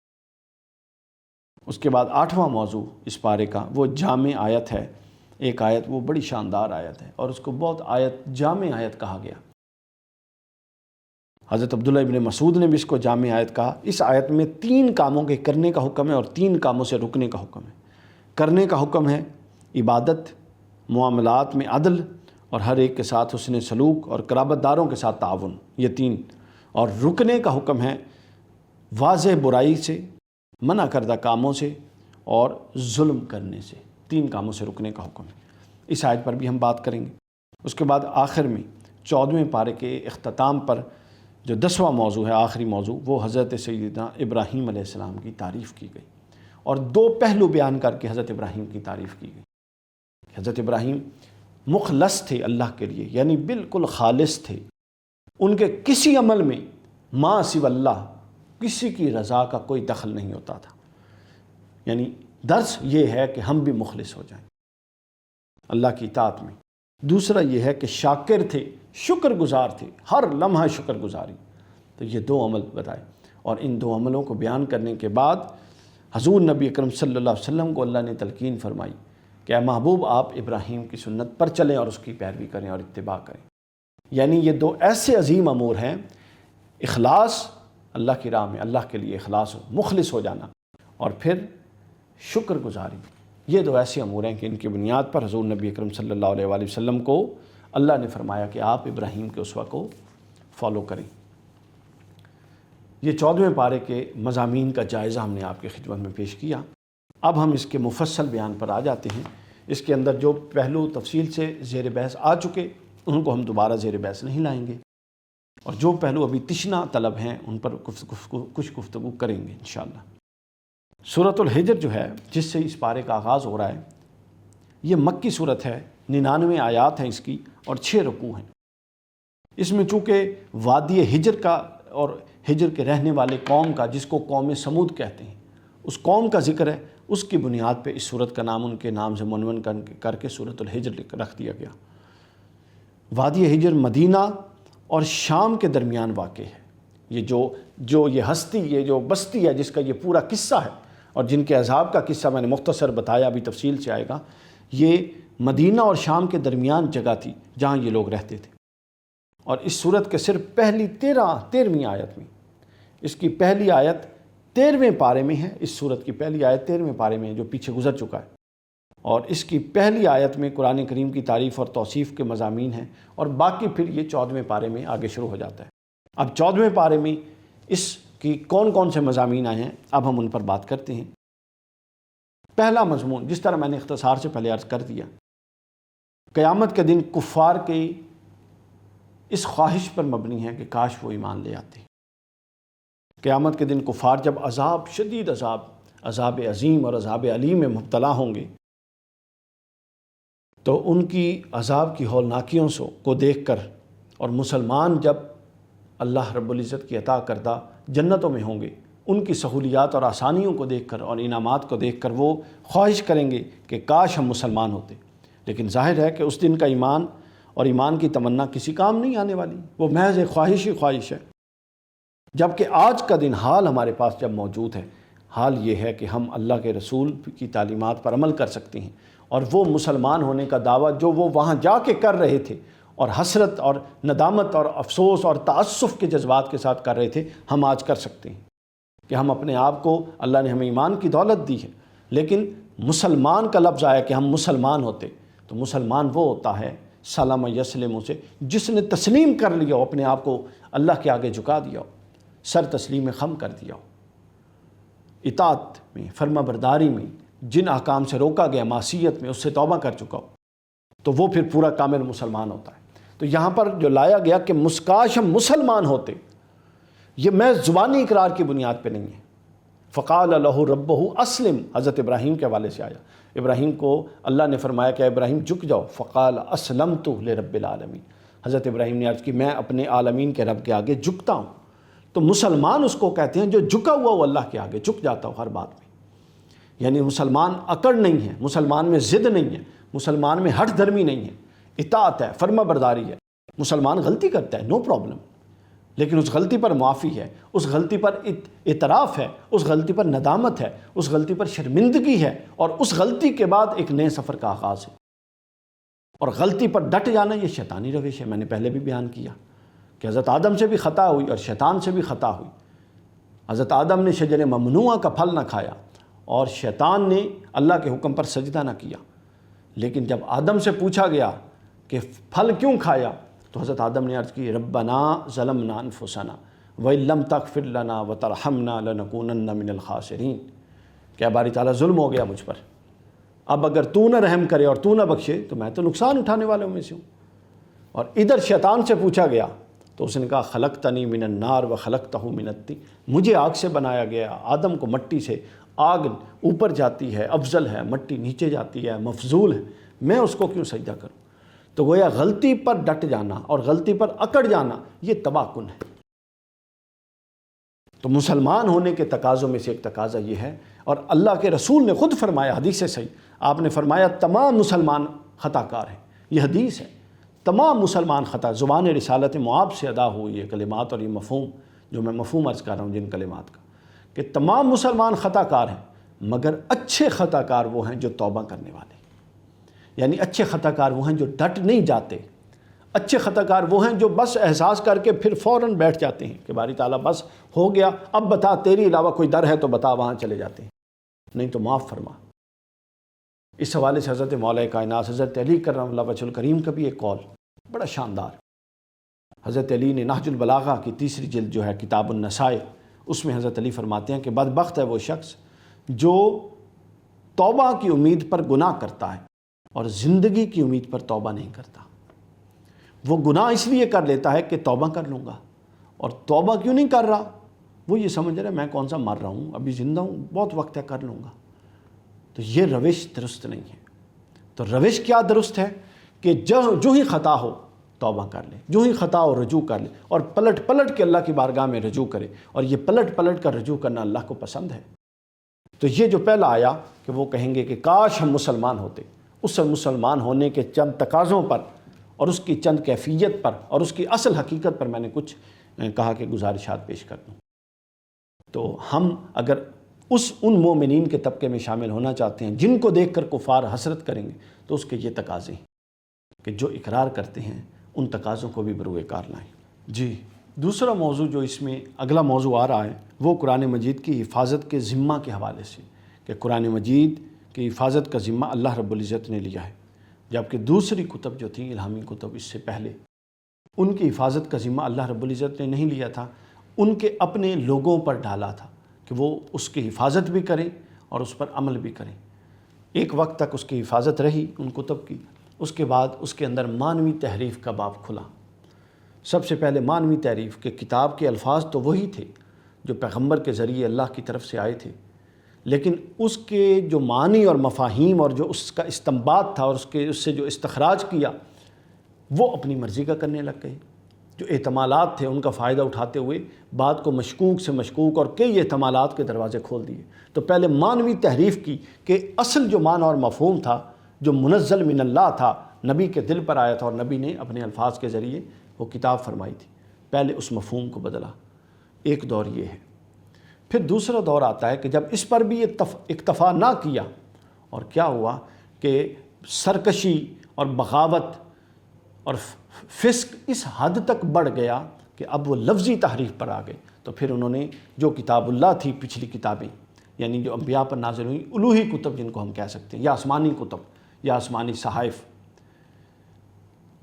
اس کے بعد 8واں موضوع اس پارے کا وہ جامع آیت ہے، ایک آیت وہ بڑی شاندار آیت ہے، اور اس کو بہت جامع آیت کہا گیا۔ حضرت عبداللہ ابن مسعود نے بھی اس کو جامع آیت کہا۔ اس آیت میں 3 کاموں کے کرنے کا حکم ہے اور 3 کاموں سے رکنے کا حکم ہے۔ کرنے کا حکم ہے عبادت، معاملات میں عدل، اور ہر ایک کے ساتھ حسن سلوک اور قرابت داروں کے ساتھ تعاون، یہ 3۔ اور رکنے کا حکم ہے واضح برائی سے، منع کردہ کاموں سے، اور ظلم کرنے سے۔ 3 کاموں سے رکنے کا حکم ہے۔ اس آیت پر بھی ہم بات کریں گے۔ اس کے بعد آخر میں 14ویں پارے کے اختتام پر جو 10واں موضوع ہے، آخری موضوع، وہ حضرت سیدنا ابراہیم علیہ السلام کی تعریف کی گئی، اور 2 پہلو بیان کر کے حضرت ابراہیم کی تعریف کی گئی۔ حضرت ابراہیم مخلص تھے اللہ کے لیے، یعنی بالکل خالص تھے، ان کے کسی عمل میں ما سوی اللہ، کسی کی رضا کا کوئی دخل نہیں ہوتا تھا۔ یعنی درس یہ ہے کہ ہم بھی مخلص ہو جائیں اللہ کی اطاعت میں۔ دوسرا یہ ہے کہ شاکر تھے، شکر گزار تھے، ہر لمحہ شکر گزاری۔ تو یہ 2 عمل بتائے، اور ان 2 عملوں کو بیان کرنے کے بعد حضور نبی اکرم صلی اللہ علیہ وسلم کو اللہ نے تلقین فرمائی کہ اے محبوب، آپ ابراہیم کی سنت پر چلیں اور اس کی پیروی کریں اور اتباع کریں۔ یعنی یہ 2 ایسے عظیم امور ہیں، اخلاص اللہ کی راہ میں، اللہ کے لیے اخلاص، مخلص ہو جانا، اور پھر شکر گزاری۔ یہ 2 ایسے امور ہیں کہ ان کی بنیاد پر حضور نبی اکرم صلی اللہ علیہ وآلہ وسلم کو اللہ نے فرمایا کہ آپ ابراہیم کے اسوہ کو فالو کریں۔ یہ 14ویں پارے کے مضامین کا جائزہ ہم نے آپ کی خدمت میں پیش کیا۔ اب ہم اس کے مفصل بیان پر آ جاتے ہیں۔ اس کے اندر جو پہلو تفصیل سے زیر بحث آ چکے ان کو ہم دوبارہ زیر بحث نہیں لائیں گے، اور جو پہلو ابھی تشنا طلب ہیں ان پر کچھ گفتگو کریں گے انشاءاللہ۔ سورۃ الحجر جو ہے، جس سے اس پارے کا آغاز ہو رہا ہے، یہ مکی صورت ہے، 99 آیات ہیں اس کی، اور 6 رکوع ہیں۔ اس میں چونکہ وادی حجر کا اور حجر کے رہنے والے قوم کا، جس کو قوم سمود کہتے ہیں، اس قوم کا ذکر ہے، اس کی بنیاد پہ اس صورت کا نام ان کے نام سے منون کر کے سورۃ الحجر رکھ دیا گیا۔ وادی حجر مدینہ اور شام کے درمیان واقع ہے۔ یہ جو یہ ہستی، یہ جو بستی ہے جس کا یہ پورا قصہ ہے، اور جن کے عذاب کا قصہ میں نے مختصر بتایا، ابھی تفصیل سے آئے گا، یہ مدینہ اور شام کے درمیان جگہ تھی جہاں یہ لوگ رہتے تھے۔ اور اس صورت کے صرف پہلی 13ویں آیت میں، اس کی پہلی آیت 13ویں پارے میں ہے، اس صورت کی پہلی آیت 13ویں پارے میں ہے جو پیچھے گزر چکا ہے، اور اس کی پہلی آیت میں قرآن کریم کی تعریف اور توصیف کے مضامین ہیں، اور باقی پھر یہ 14ویں پارے میں آگے شروع ہو جاتا ہے۔ اب 14ویں پارے میں اس کی کون سے مضامین آئے ہیں، اب ہم ان پر بات کرتے ہیں۔ پہلا مضمون، جس طرح میں نے اختصار سے پہلے عرض کر دیا، قیامت کے دن کفار کی اس خواہش پر مبنی ہے کہ کاش وہ ایمان لے آتے۔ قیامت کے دن کفار جب عذاب، شدید عذاب عظیم اور عذاب علیم میں مبتلا ہوں گے، تو ان کی عذاب کی ہولناکیوں کو دیکھ کر، اور مسلمان جب اللہ رب العزت کی عطا کردہ جنتوں میں ہوں گے، ان کی سہولیات اور آسانیوں کو دیکھ کر اور انعامات کو دیکھ کر وہ خواہش کریں گے کہ کاش ہم مسلمان ہوتے۔ لیکن ظاہر ہے کہ اس دن کا ایمان اور ایمان کی تمنا کسی کام نہیں آنے والی، وہ محض ایک خواہش ہی خواہش ہے۔ جبکہ آج کا دن حال ہمارے پاس جب موجود ہے، حال یہ ہے کہ ہم اللہ کے رسول کی تعلیمات پر عمل کر سکتے ہیں، اور وہ مسلمان ہونے کا دعویٰ جو وہ وہاں جا کے کر رہے تھے، اور حسرت اور ندامت اور افسوس اور تعسف کے جذبات کے ساتھ کر رہے تھے، ہم آج کر سکتے ہیں کہ ہم اپنے آپ کو، اللہ نے ہمیں ایمان کی دولت دی ہے، لیکن مسلمان کا لفظ آیا کہ ہم مسلمان ہوتے، تو مسلمان وہ ہوتا ہے سلم یسلم سے جس نے تسلیم کر لیا ہو، اپنے آپ کو اللہ کے آگے جھکا دیا ہو، سر تسلیم خم کر دیا ہو، اطاعت میں، فرما برداری میں، جن احکام سے روکا گیا معصیت میں اس سے توبہ کر چکا ہو، تو وہ پھر پورا کامل مسلمان ہوتا ہے۔ تو یہاں پر جو لایا گیا کہ کاش ہم مسلمان ہوتے، یہ محض زبانی اقرار کی بنیاد پہ نہیں ہے۔ فقال لہ ربہ اسلم، حضرت ابراہیم کے حوالے سے آیا، ابراہیم کو اللہ نے فرمایا کہ ابراہیم جھک جاؤ، فقال اسلمت لرب العالمین، حضرت ابراہیم نے عرض کی میں اپنے عالمین کے رب کے آگے جھکتا ہوں۔ تو مسلمان اس کو کہتے ہیں جو جھکا ہوا وہ اللہ کے آگے جھک جاتا ہو ہر بات میں، یعنی مسلمان اکڑ نہیں ہے، مسلمان میں ضد نہیں ہے، مسلمان میں ہٹ دھرمی نہیں ہے، اطاعت ہے، فرما برداری ہے۔ مسلمان غلطی کرتا ہے، نو پرابلم، لیکن اس غلطی پر معافی ہے، اس غلطی پر اعتراف ہے، اس غلطی پر ندامت ہے، اس غلطی پر شرمندگی ہے، اور اس غلطی کے بعد ایک نئے سفر کا آغاز ہے۔ اور غلطی پر ڈٹ جانا یہ شیطانی روش ہے، میں نے پہلے بھی بیان کیا کہ حضرت آدم سے بھی خطا ہوئی اور شیطان سے بھی خطا ہوئی۔ حضرت آدم نے شجر ممنوعہ کا پھل نہ کھایا اور شیطان نے اللہ کے حکم پر سجدہ نہ کیا، لیکن جب آدم سے پوچھا گیا کہ پھل کیوں کھایا تو حضرت آدم نے عرض کی ربنا ظلمنا انفسنا وَإِن لَّمْ تَغْفِرْ لَنَا وَتَرْحَمْنَا لَنَكُونَنَّ مِنَ الْخَاسِرِينَ، کہ باری تعالیٰ ظلم ہو گیا مجھ پر، اب اگر تو نہ رحم کرے اور تو نہ بخشے تو میں تو نقصان اٹھانے والوں میں سے ہوں۔ اور ادھر شیطان سے پوچھا گیا تو اس نے کہا خلقتنی من النار وخلقتہ من الطین، مجھے آگ سے بنایا گیا، آدم کو مٹی سے، آگ اوپر جاتی ہے افضل ہے، مٹی نیچے جاتی ہے مفضول ہے، میں اس کو کیوں سجدہ کروں؟ تو گویا غلطی پر ڈٹ جانا اور غلطی پر اکڑ جانا یہ تباہ کن ہے۔ تو مسلمان ہونے کے تقاضوں میں سے ایک تقاضا یہ ہے، اور اللہ کے رسول نے خود فرمایا، حدیث سے صحیح، آپ نے فرمایا تمام مسلمان خطا کار ہیں، یہ حدیث ہے، تمام مسلمان خطا، زبان رسالت معاب سے ادا ہوئی یہ کلمات اور یہ مفہوم جو میں مفہوم عرض کر رہا ہوں جن کلمات کا، کہ تمام مسلمان خطا کار ہیں، مگر اچھے خطا کار وہ ہیں جو توبہ کرنے والے، یعنی اچھے خطا کار وہ ہیں جو ڈٹ نہیں جاتے، اچھے خطا کار وہ ہیں جو بس احساس کر کے پھر فوراً بیٹھ جاتے ہیں کہ باری تعالیٰ بس ہو گیا، اب بتا تیری علاوہ کوئی در ہے تو بتا، وہاں چلے جاتے ہیں، نہیں تو معاف فرما۔ اس حوالے سے حضرت مولا کائنات حضرت علی کرم اللہ وجہ الکریم کا بھی ایک قول بڑا شاندار، حضرت علی نے نہج البلاغہ کی تیسری جلد جو ہے کتاب النصائح، اس میں حضرت علی فرماتے ہیں کہ بدبخت ہے وہ شخص جو توبہ کی امید پر گناہ کرتا ہے اور زندگی کی امید پر توبہ نہیں کرتا۔ وہ گناہ اس لیے کر لیتا ہے کہ توبہ کر لوں گا، اور توبہ کیوں نہیں کر رہا؟ وہ یہ سمجھ رہا ہے میں کون سا مر رہا ہوں، ابھی زندہ ہوں، بہت وقت ہے کر لوں گا۔ تو یہ روش درست نہیں ہے۔ تو روش کیا درست ہے کہ جو ہی خطا ہو توبہ کر لے، جو ہی خطا ہو رجوع کر لے، اور پلٹ پلٹ کے اللہ کی بارگاہ میں رجوع کرے، اور یہ پلٹ پلٹ کر رجوع کرنا اللہ کو پسند ہے۔ تو یہ جو پہلا آیا کہ وہ کہیں گے کہ کاش ہم مسلمان ہوتے، اس مسلمان ہونے کے چند تقاضوں پر اور اس کی چند کیفیت پر اور اس کی اصل حقیقت پر میں نے کچھ کہا کہ گزارشات پیش کر دوں۔ تو ہم اگر ان مومنین کے طبقے میں شامل ہونا چاہتے ہیں جن کو دیکھ کر کفار حسرت کریں گے، تو اس کے یہ تقاضے ہیں کہ جو اقرار کرتے ہیں ان تقاضوں کو بھی بروئے کار لائیں۔ جی، دوسرا موضوع جو اس میں اگلا موضوع آ رہا ہے وہ قرآن مجید کی حفاظت کے ذمہ کے حوالے سے، کہ قرآن مجید کی حفاظت کا ذمہ اللہ رب العزت نے لیا ہے، جبکہ دوسری کتب جو تھیں الہامی کتب اس سے پہلے، ان کی حفاظت کا ذمہ اللہ رب العزت نے نہیں لیا تھا، ان کے اپنے لوگوں پر ڈالا تھا کہ وہ اس کی حفاظت بھی کریں اور اس پر عمل بھی کریں۔ ایک وقت تک اس کی حفاظت رہی ان کتب کی، اس کے بعد اس کے اندر مانوی تحریف کا باب کھلا۔ سب سے پہلے مانوی تحریف کہ کتاب کے الفاظ تو وہی تھے جو پیغمبر کے ذریعے اللہ کی طرف سے آئے تھے، لیکن اس کے جو معنی اور مفاہیم اور جو اس کا استنباط تھا اور اس سے جو استخراج کیا وہ اپنی مرضی کا کرنے لگ گئے۔ جو احتمالات تھے ان کا فائدہ اٹھاتے ہوئے بات کو مشکوک سے مشکوک اور کئی احتمالات کے دروازے کھول دیے۔ تو پہلے مانوی تحریف کی کہ اصل جو معنی اور مفہوم تھا جو منزل من اللہ تھا، نبی کے دل پر آیا تھا اور نبی نے اپنے الفاظ کے ذریعے وہ کتاب فرمائی تھی، پہلے اس مفہوم کو بدلا۔ ایک دور یہ ہے۔ پھر دوسرا دور آتا ہے کہ جب اس پر بھی اکتفا نہ کیا، اور کیا ہوا کہ سرکشی اور بغاوت اور فسق اس حد تک بڑھ گیا کہ اب وہ لفظی تحریف پر آ گئے، تو پھر انہوں نے جو کتاب اللہ تھی پچھلی کتابیں یعنی جو انبیاء پر نازل ہوئی الوہی کتب جن کو ہم کہہ سکتے ہیں، یا آسمانی کتب یا آسمانی صحائف،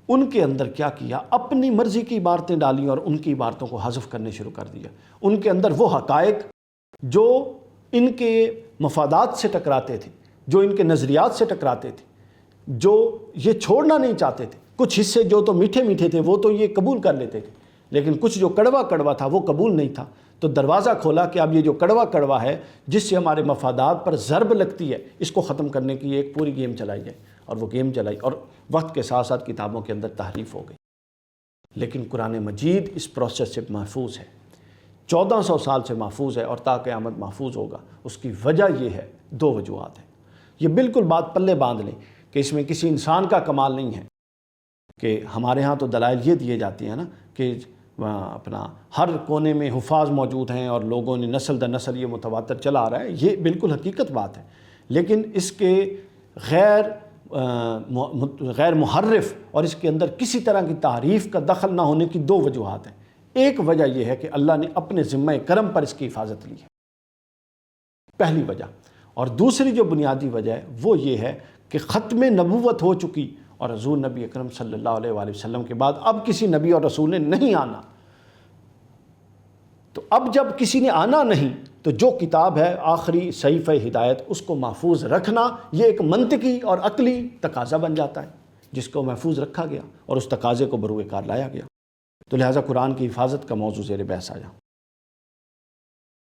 ان کے اندر کیا کیا؟ اپنی مرضی کی عبارتیں ڈالیں اور ان کی عبارتوں کو حذف کرنے شروع کر دیا۔ ان کے اندر وہ حقائق جو ان کے مفادات سے ٹکراتے تھے، جو ان کے نظریات سے ٹکراتے تھے، جو یہ چھوڑنا نہیں چاہتے تھے، کچھ حصے جو تو میٹھے میٹھے تھے وہ تو یہ قبول کر لیتے تھے، لیکن کچھ جو کڑوا کڑوا تھا وہ قبول نہیں تھا، تو دروازہ کھولا کہ اب یہ جو کڑوا کڑوا ہے جس سے ہمارے مفادات پر ضرب لگتی ہے، اس کو ختم کرنے کی ایک پوری گیم چلائی جائے، اور وہ گیم چلائی، اور وقت کے ساتھ ساتھ کتابوں کے اندر تحریف ہو گئی۔ لیکن قرآن مجید اس پروسیس سے محفوظ ہے، 1400 سال سے محفوظ ہے، اور تا قیامت محفوظ ہوگا۔ اس کی وجہ یہ ہے، دو وجوہات ہیں۔ یہ بالکل بات پلے باندھ لیں کہ اس میں کسی انسان کا کمال نہیں ہے، کہ ہمارے ہاں تو دلائل یہ دیے جاتی ہیں نا کہ اپنا ہر کونے میں حفاظ موجود ہیں اور لوگوں نے نسل در نسل یہ متواتر چلا آ رہا ہے، یہ بالکل حقیقت بات ہے، لیکن اس کے غیر محرف اور اس کے اندر کسی طرح کی تعریف کا دخل نہ ہونے کی دو وجوہات ہیں۔ ایک وجہ یہ ہے کہ اللہ نے اپنے ذمہ کرم پر اس کی حفاظت لی ہے، پہلی وجہ، اور دوسری جو بنیادی وجہ ہے وہ یہ ہے کہ ختم نبوت ہو چکی، اور حضور نبی اکرم صلی اللہ علیہ وآلہ وسلم کے بعد اب کسی نبی اور رسول نے نہیں آنا، تو اب جب کسی نے آنا نہیں تو جو کتاب ہے آخری صحیفہ ہدایت اس کو محفوظ رکھنا یہ ایک منطقی اور عقلی تقاضا بن جاتا ہے، جس کو محفوظ رکھا گیا اور اس تقاضے کو بروئے کار لایا گیا، تو لہٰذا قرآن کی حفاظت کا موضوع زیر بحث آیا۔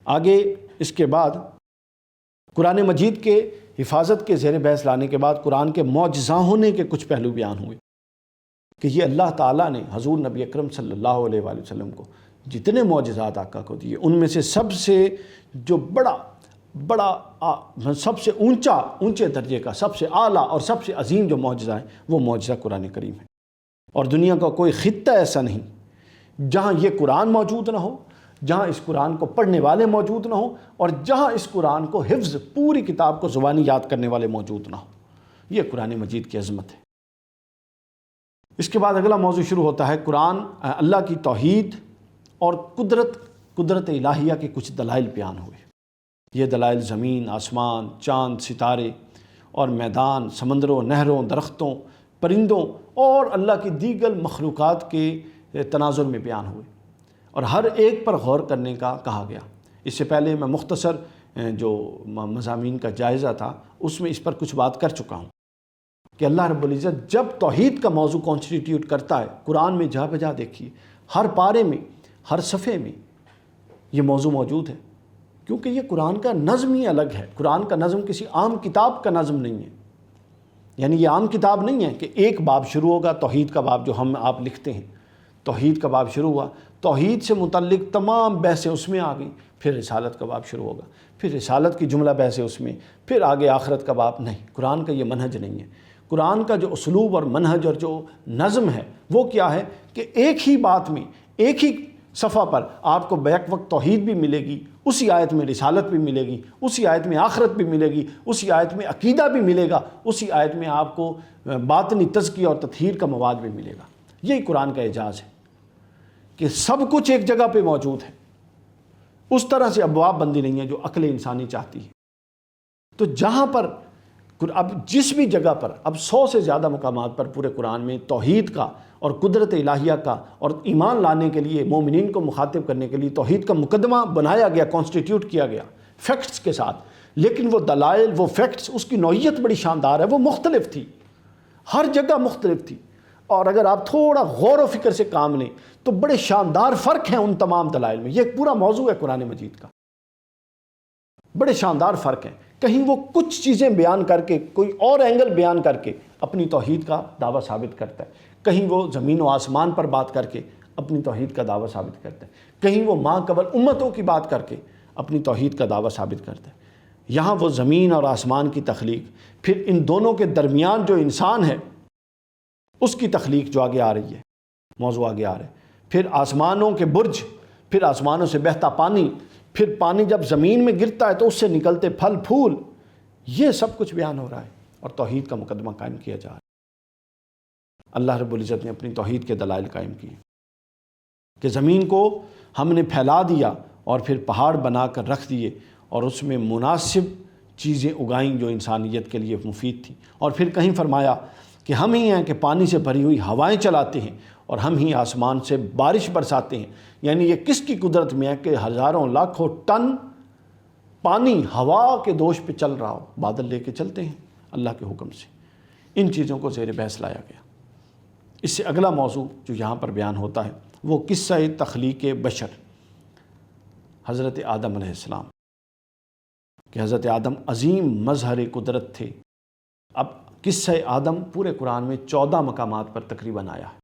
آگے اس کے بعد قرآن مجید کے حفاظت کے زیر بحث لانے کے بعد قرآن کے معجزہ ہونے کے کچھ پہلو بیان ہوئے، کہ یہ اللہ تعالیٰ نے حضور نبی اکرم صلی اللہ علیہ وآلہ وسلم کو جتنے معجزات آقا کو دیے، ان میں سے سب سے جو سب سے اونچے درجے کا، سب سے اعلیٰ اور سب سے عظیم جو معجزہ ہے وہ معجزہ قرآن کریم ہے، اور دنیا کا کوئی خطہ ایسا نہیں جہاں یہ قرآن موجود نہ ہو، جہاں اس قرآن کو پڑھنے والے موجود نہ ہوں، اور جہاں اس قرآن کو حفظ پوری کتاب کو زبانی یاد کرنے والے موجود نہ ہوں۔ یہ قرآن مجید کی عظمت ہے۔ اس کے بعد اگلا موضوع شروع ہوتا ہے، قرآن اللہ کی توحید اور قدرت الہیہ کے کچھ دلائل بیان ہوئے۔ یہ دلائل زمین، آسمان، چاند، ستارے اور میدان، سمندروں، نہروں، درختوں، پرندوں اور اللہ کی دیگر مخلوقات کے تناظر میں بیان ہوئے، اور ہر ایک پر غور کرنے کا کہا گیا۔ اس سے پہلے میں مختصر جو مضامین کا جائزہ تھا اس میں اس پر کچھ بات کر چکا ہوں، کہ اللہ رب العزت جب توحید کا موضوع کانسٹیٹیوٹ کرتا ہے، قرآن میں جا بجا دیکھیے ہر پارے میں، ہر صفحے میں یہ موضوع موجود ہے، کیونکہ یہ قرآن کا نظم ہی الگ ہے۔ قرآن کا نظم کسی عام کتاب کا نظم نہیں ہے، یعنی یہ عام کتاب نہیں ہے کہ ایک باب شروع ہوگا، توحید کا باب جو ہم آپ لکھتے ہیں، توحید کا باب شروع ہوا، توحید سے متعلق تمام بحثیں اس میں آ گئیں، پھر رسالت کا باب شروع ہوگا، پھر رسالت کی جملہ بحثیں اس میں، پھر آگے آخرت کا باب۔ نہیں، قرآن کا یہ منہج نہیں ہے۔ قرآن کا جو اسلوب اور منہج اور جو نظم ہے وہ کیا ہے کہ ایک ہی بات میں، ایک ہی صفحہ پر آپ کو بیک وقت توحید بھی ملے گی، اسی آیت میں رسالت بھی ملے گی، اسی آیت میں آخرت بھی ملے گی، اسی آیت میں عقیدہ بھی ملے گا، اسی آیت میں آپ کو باطنی تزکیہ اور تطہیر کا مواد بھی ملے گا۔ یہی قرآن کا اعجاز ہے کہ سب کچھ ایک جگہ پہ موجود ہے، اس طرح سے ابواب بندی نہیں ہے جو عقل انسانی چاہتی ہے۔ تو جہاں پر اب جس بھی جگہ پر اب 100 سے زیادہ مقامات پر پورے قرآن میں توحید کا اور قدرت الہیہ کا اور ایمان لانے کے لیے مومنین کو مخاطب کرنے کے لیے توحید کا مقدمہ بنایا گیا، کانسٹیٹیوٹ کیا گیا فیکٹس کے ساتھ، لیکن وہ دلائل، وہ فیکٹس، اس کی نوعیت بڑی شاندار ہے، وہ مختلف تھی، ہر جگہ مختلف تھی، اور اگر آپ تھوڑا غور و فکر سے کام لیں تو بڑے شاندار فرق ہیں ان تمام دلائل میں۔ یہ ایک پورا موضوع ہے قرآن مجید کا، بڑے شاندار فرق ہیں۔ کہیں وہ کچھ چیزیں بیان کر کے، کوئی اور اینگل بیان کر کے اپنی توحید کا دعویٰ ثابت کرتا ہے، کہیں وہ زمین و آسمان پر بات کر کے اپنی توحید کا دعویٰ ثابت کرتا ہے، کہیں وہ ماں قبل امتوں کی بات کر کے اپنی توحید کا دعویٰ ثابت کرتا ہے۔ یہاں وہ زمین اور آسمان کی تخلیق، پھر ان دونوں کے درمیان جو انسان ہے اس کی تخلیق جو آگے آ رہی ہے، موضوع آگے آ رہا ہے، پھر آسمانوں کے برج، پھر آسمانوں سے بہتا پانی، پھر پانی جب زمین میں گرتا ہے تو اس سے نکلتے پھل پھول، یہ سب کچھ بیان ہو رہا ہے اور توحید کا مقدمہ قائم کیا جا رہا ہے۔ اللہ رب العزت نے اپنی توحید کے دلائل قائم کیے کہ زمین کو ہم نے پھیلا دیا اور پھر پہاڑ بنا کر رکھ دیے، اور اس میں مناسب چیزیں اگائیں جو انسانیت کے لیے مفید تھیں۔ اور پھر کہیں فرمایا کہ ہم ہی ہیں کہ پانی سے بھری ہوئی ہوائیں چلاتے ہیں اور ہم ہی آسمان سے بارش برساتے ہیں۔ یعنی یہ کس کی قدرت میں ہے کہ ہزاروں لاکھوں ٹن پانی ہوا کے دوش پہ چل رہا ہو، بادل لے کے چلتے ہیں اللہ کے حکم سے۔ ان چیزوں کو زیر بحث لایا گیا۔ اس سے اگلا موضوع جو یہاں پر بیان ہوتا ہے وہ قصہ تخلیق بشر، حضرت آدم علیہ السلام، کہ حضرت آدم عظیم مظہر قدرت تھے۔ اب قصہ آدم پورے قرآن میں 14 مقامات پر تقریباً آیا ہے۔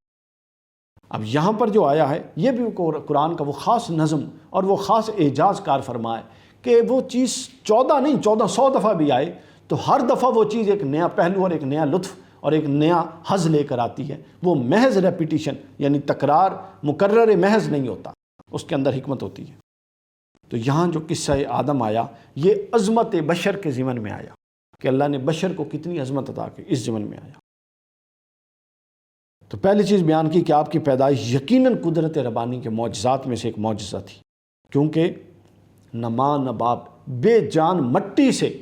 اب یہاں پر جو آیا ہے یہ بھی قرآن کا وہ خاص نظم اور وہ خاص اعجاز کار فرما ہے کہ وہ چیز 14 نہیں 1400 دفعہ بھی آئے تو ہر دفعہ وہ چیز ایک نیا پہلو اور ایک نیا لطف اور ایک نیا حظ لے کر آتی ہے۔ وہ محض ریپیٹیشن یعنی تکرار مکرر محض نہیں ہوتا، اس کے اندر حکمت ہوتی ہے۔ تو یہاں جو قصہ آدم آیا یہ عظمت بشر کے ضمن میں آیا کہ اللہ نے بشر کو کتنی عظمت عطا کی، اس ضمن میں آیا۔ تو پہلی چیز بیان کی کہ آپ کی پیدائش یقیناً قدرت ربانی کے معجزات میں سے ایک معجزہ تھی، کیونکہ نہ ماں نہ باپ، بے جان مٹی سے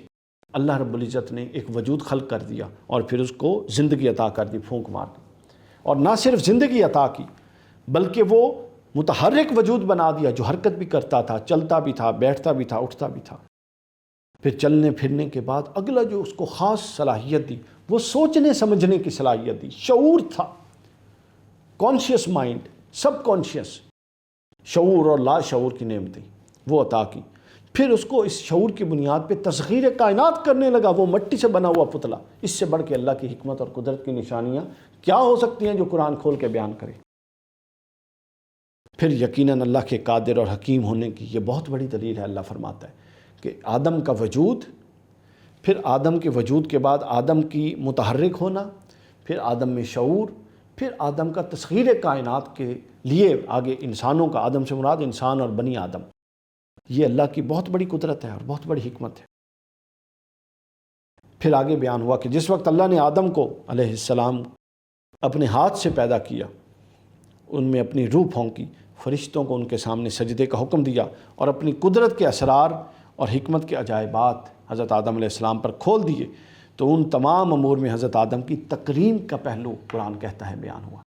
اللہ رب العزت نے ایک وجود خلق کر دیا اور پھر اس کو زندگی عطا کر دی، پھونک مار دی۔ اور نہ صرف زندگی عطا کی بلکہ وہ متحرک وجود بنا دیا جو حرکت بھی کرتا تھا، چلتا بھی تھا، بیٹھتا بھی تھا، اٹھتا بھی تھا۔ پھر چلنے پھرنے کے بعد اگلا جو اس کو خاص صلاحیت دی وہ سوچنے سمجھنے کی صلاحیت دی، شعور تھا، کانشیس مائنڈ، سب کانشیس شعور اور لا شعور کی نعمتیں وہ عطا کی۔ پھر اس کو اس شعور کی بنیاد پہ تسخیر کائنات کرنے لگا، وہ مٹی سے بنا ہوا پتلا۔ اس سے بڑھ کے اللہ کی حکمت اور قدرت کی نشانیاں کیا ہو سکتی ہیں جو قرآن کھول کے بیان کرے۔ پھر یقیناً اللہ کے قادر اور حکیم ہونے کی یہ بہت بڑی دلیل ہے۔ اللہ فرماتا ہے کہ آدم کا وجود، پھر آدم کے وجود کے بعد آدم کی متحرک ہونا، پھر آدم میں شعور، پھر آدم کا تسخیر کائنات کے لیے آگے انسانوں کا، آدم سے مراد انسان اور بنی آدم، یہ اللہ کی بہت بڑی قدرت ہے اور بہت بڑی حکمت ہے۔ پھر آگے بیان ہوا کہ جس وقت اللہ نے آدم کو علیہ السلام اپنے ہاتھ سے پیدا کیا، ان میں اپنی روح پھونکی، فرشتوں کو ان کے سامنے سجدے کا حکم دیا اور اپنی قدرت کے اسرار اور حکمت کے عجائبات حضرت آدم علیہ السلام پر کھول دیے، تو ان تمام امور میں حضرت آدم کی تکریم کا پہلو قرآن کہتا ہے بیان ہوا۔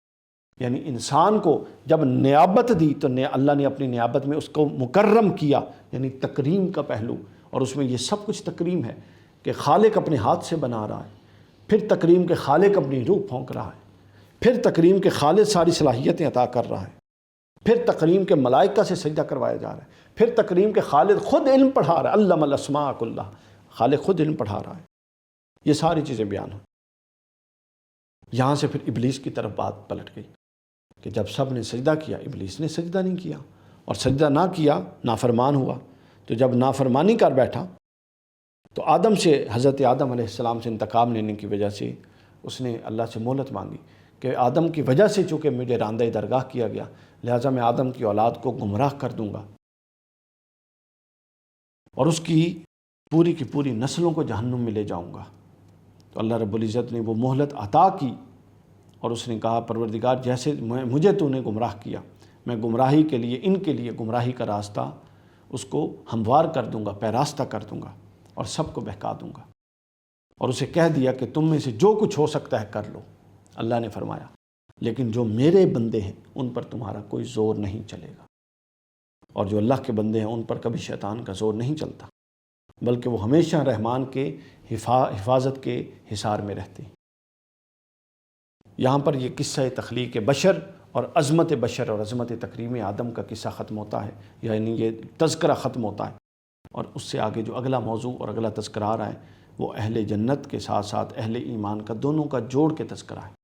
یعنی انسان کو جب نیابت دی تو اللہ نے اپنی نیابت میں اس کو مکرم کیا، یعنی تکریم کا پہلو، اور اس میں یہ سب کچھ تکریم ہے کہ خالق اپنے ہاتھ سے بنا رہا ہے، پھر تکریم کے خالق اپنی روح پھونک رہا ہے، پھر تکریم کے خالق ساری صلاحیتیں عطا کر رہا ہے، پھر تکریم کے ملائکہ سے سجدہ کروایا جا رہا ہے، پھر تکریم کے خالق خود علم پڑھا رہا ہے، علم الاسماء کلھا، خالق خود علم پڑھا رہا ہے۔ یہ ساری چیزیں بیان ہیں۔ یہاں سے پھر ابلیس کی طرف بات پلٹ گئی کہ جب سب نے سجدہ کیا ابلیس نے سجدہ نہیں کیا، اور سجدہ نہ کیا نافرمان ہوا۔ تو جب نافرمانی کر بیٹھا تو آدم سے، حضرت آدم علیہ السلام سے انتقام لینے کی وجہ سے اس نے اللہ سے مہلت مانگی کہ آدم کی وجہ سے چونکہ مجھے راندہ درگاہ کیا گیا، لہٰذا میں آدم کی اولاد کو گمراہ کر دوں گا اور اس کی پوری نسلوں کو جہنم میں لے جاؤں گا۔ تو اللہ رب العزت نے وہ مہلت عطا کی اور اس نے کہا پروردگار جیسے مجھے تو نے گمراہ کیا، میں گمراہی کے لیے، ان کے لیے گمراہی کا راستہ اس کو ہموار کر دوں گا، پیراستہ کر دوں گا اور سب کو بہکا دوں گا۔ اور اسے کہہ دیا کہ تم میں سے جو کچھ ہو سکتا ہے کر لو۔ اللہ نے فرمایا لیکن جو میرے بندے ہیں ان پر تمہارا کوئی زور نہیں چلے گا، اور جو اللہ کے بندے ہیں ان پر کبھی شیطان کا زور نہیں چلتا، بلکہ وہ ہمیشہ رحمان کے حفاظت کے حصار میں رہتے ہیں۔ یہاں پر یہ قصہ تخلیق بشر اور عظمت بشر اور عظمت تکریم آدم کا قصہ ختم ہوتا ہے، یعنی یہ تذکرہ ختم ہوتا ہے، اور اس سے آگے جو اگلا موضوع اور اگلا تذکرہ آ رہا ہے وہ اہل جنت کے ساتھ ساتھ اہل ایمان کا، دونوں کا جوڑ کے تذکرہ ہے۔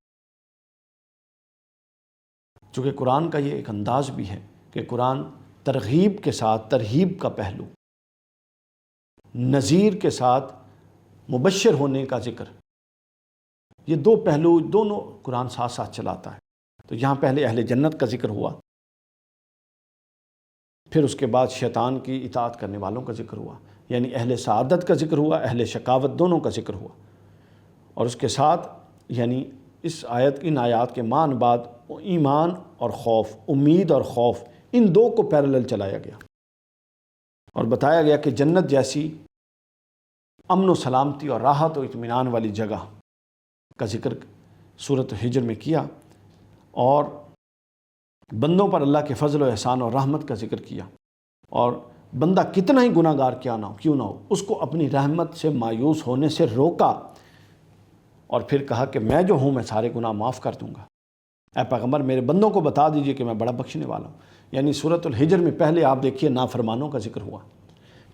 چونکہ قرآن کا یہ ایک انداز بھی ہے کہ قرآن ترغیب کے ساتھ ترہیب کا پہلو، نذیر کے ساتھ مبشر ہونے کا ذکر، یہ دو پہلو دونوں قرآن ساتھ ساتھ چلاتا ہے۔ تو یہاں پہلے اہل جنت کا ذکر ہوا، پھر اس کے بعد شیطان کی اطاعت کرنے والوں کا ذکر ہوا، یعنی اہل سعادت کا ذکر ہوا، اہل شقاوت دونوں کا ذکر ہوا، اور اس کے ساتھ یعنی اس ان آیات کے مان بعد ایمان اور خوف، امید اور خوف، ان دو کو پیرالل چلایا گیا۔ اور بتایا گیا کہ جنت جیسی امن و سلامتی اور راحت و اطمینان والی جگہ کا ذکر سورۃ حجر میں کیا، اور بندوں پر اللہ کے فضل و احسان اور رحمت کا ذکر کیا، اور بندہ کتنا ہی گناہ گار کیوں نہ ہو اس کو اپنی رحمت سے مایوس ہونے سے روکا، اور پھر کہا کہ میں جو ہوں میں سارے گناہ معاف کر دوں گا، اے پیغمبر میرے بندوں کو بتا دیجئے کہ میں بڑا بخشنے والا ہوں۔ یعنی سورۃ الحجر میں پہلے آپ دیکھیے نافرمانوں کا ذکر ہوا،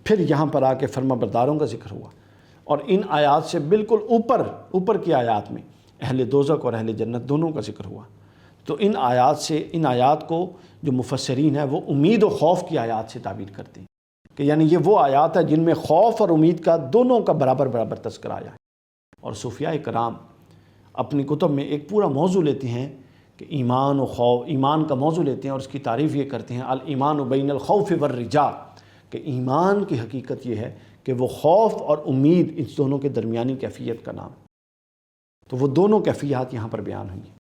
پھر یہاں پر آ کے فرما برداروں کا ذکر ہوا، اور ان آیات سے بالکل اوپر کی آیات میں اہل دوزخ اور اہل جنت دونوں کا ذکر ہوا۔ تو ان آیات کو جو مفسرین ہیں وہ امید و خوف کی آیات سے تعبیر کرتے ہیں، کہ یعنی یہ وہ آیات ہے جن میں خوف اور امید کا دونوں کا برابر تذکرہ آیا ہے۔ اور صوفیاء کرام اپنی کتب میں ایک پورا موضوع لیتے ہیں کہ ایمان و خوف، ایمان کا موضوع لیتے ہیں اور اس کی تعریف یہ کرتے ہیں الایمان بین الخوف والرجاء، کہ ایمان کی حقیقت یہ ہے کہ وہ خوف اور امید اس دونوں کے درمیانی کیفیت کا نام ہے۔ تو وہ دونوں کیفیات یہاں پر بیان ہوئی ہیں،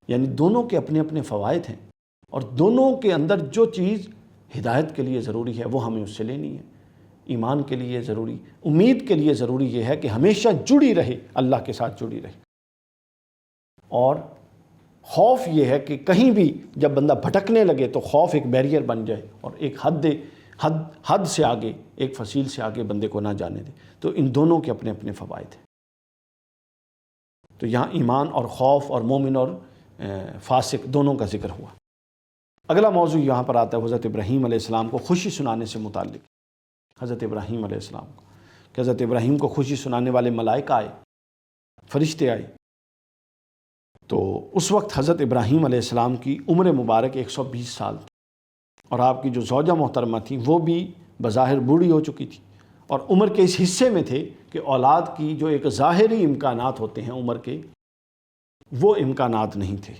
یعنی دونوں کے اپنے اپنے فوائد ہیں، اور دونوں کے اندر جو چیز ہدایت کے لیے ضروری ہے وہ ہمیں اس سے لینی ہے۔ ایمان کے لیے ضروری، امید کے لیے ضروری یہ ہے کہ ہمیشہ جڑی رہے، اللہ کے ساتھ جڑی رہے، اور خوف یہ ہے کہ کہیں بھی جب بندہ بھٹکنے لگے تو خوف ایک بیریئر بن جائے اور ایک حد سے آگے، ایک فصیل سے آگے بندے کو نہ جانے دے۔ تو ان دونوں کے اپنے اپنے فوائد ہیں۔ تو یہاں ایمان اور خوف اور مومن اور فاسق دونوں کا ذکر ہوا۔ اگلا موضوع یہاں پر آتا ہے حضرت ابراہیم علیہ السلام کو خوشی سنانے سے متعلق۔ حضرت ابراہیم علیہ السلام کو کہ حضرت ابراہیم کو خوشی سنانے والے ملائکہ آئے، فرشتے آئے۔ تو اس وقت حضرت ابراہیم علیہ السلام کی عمر مبارک 120 سال تھی، اور آپ کی جو زوجہ محترمہ تھیں وہ بھی بظاہر بوڑھی ہو چکی تھی، اور عمر کے اس حصے میں تھے کہ اولاد کی جو ایک ظاہری امکانات ہوتے ہیں عمر کے، وہ امکانات نہیں تھے۔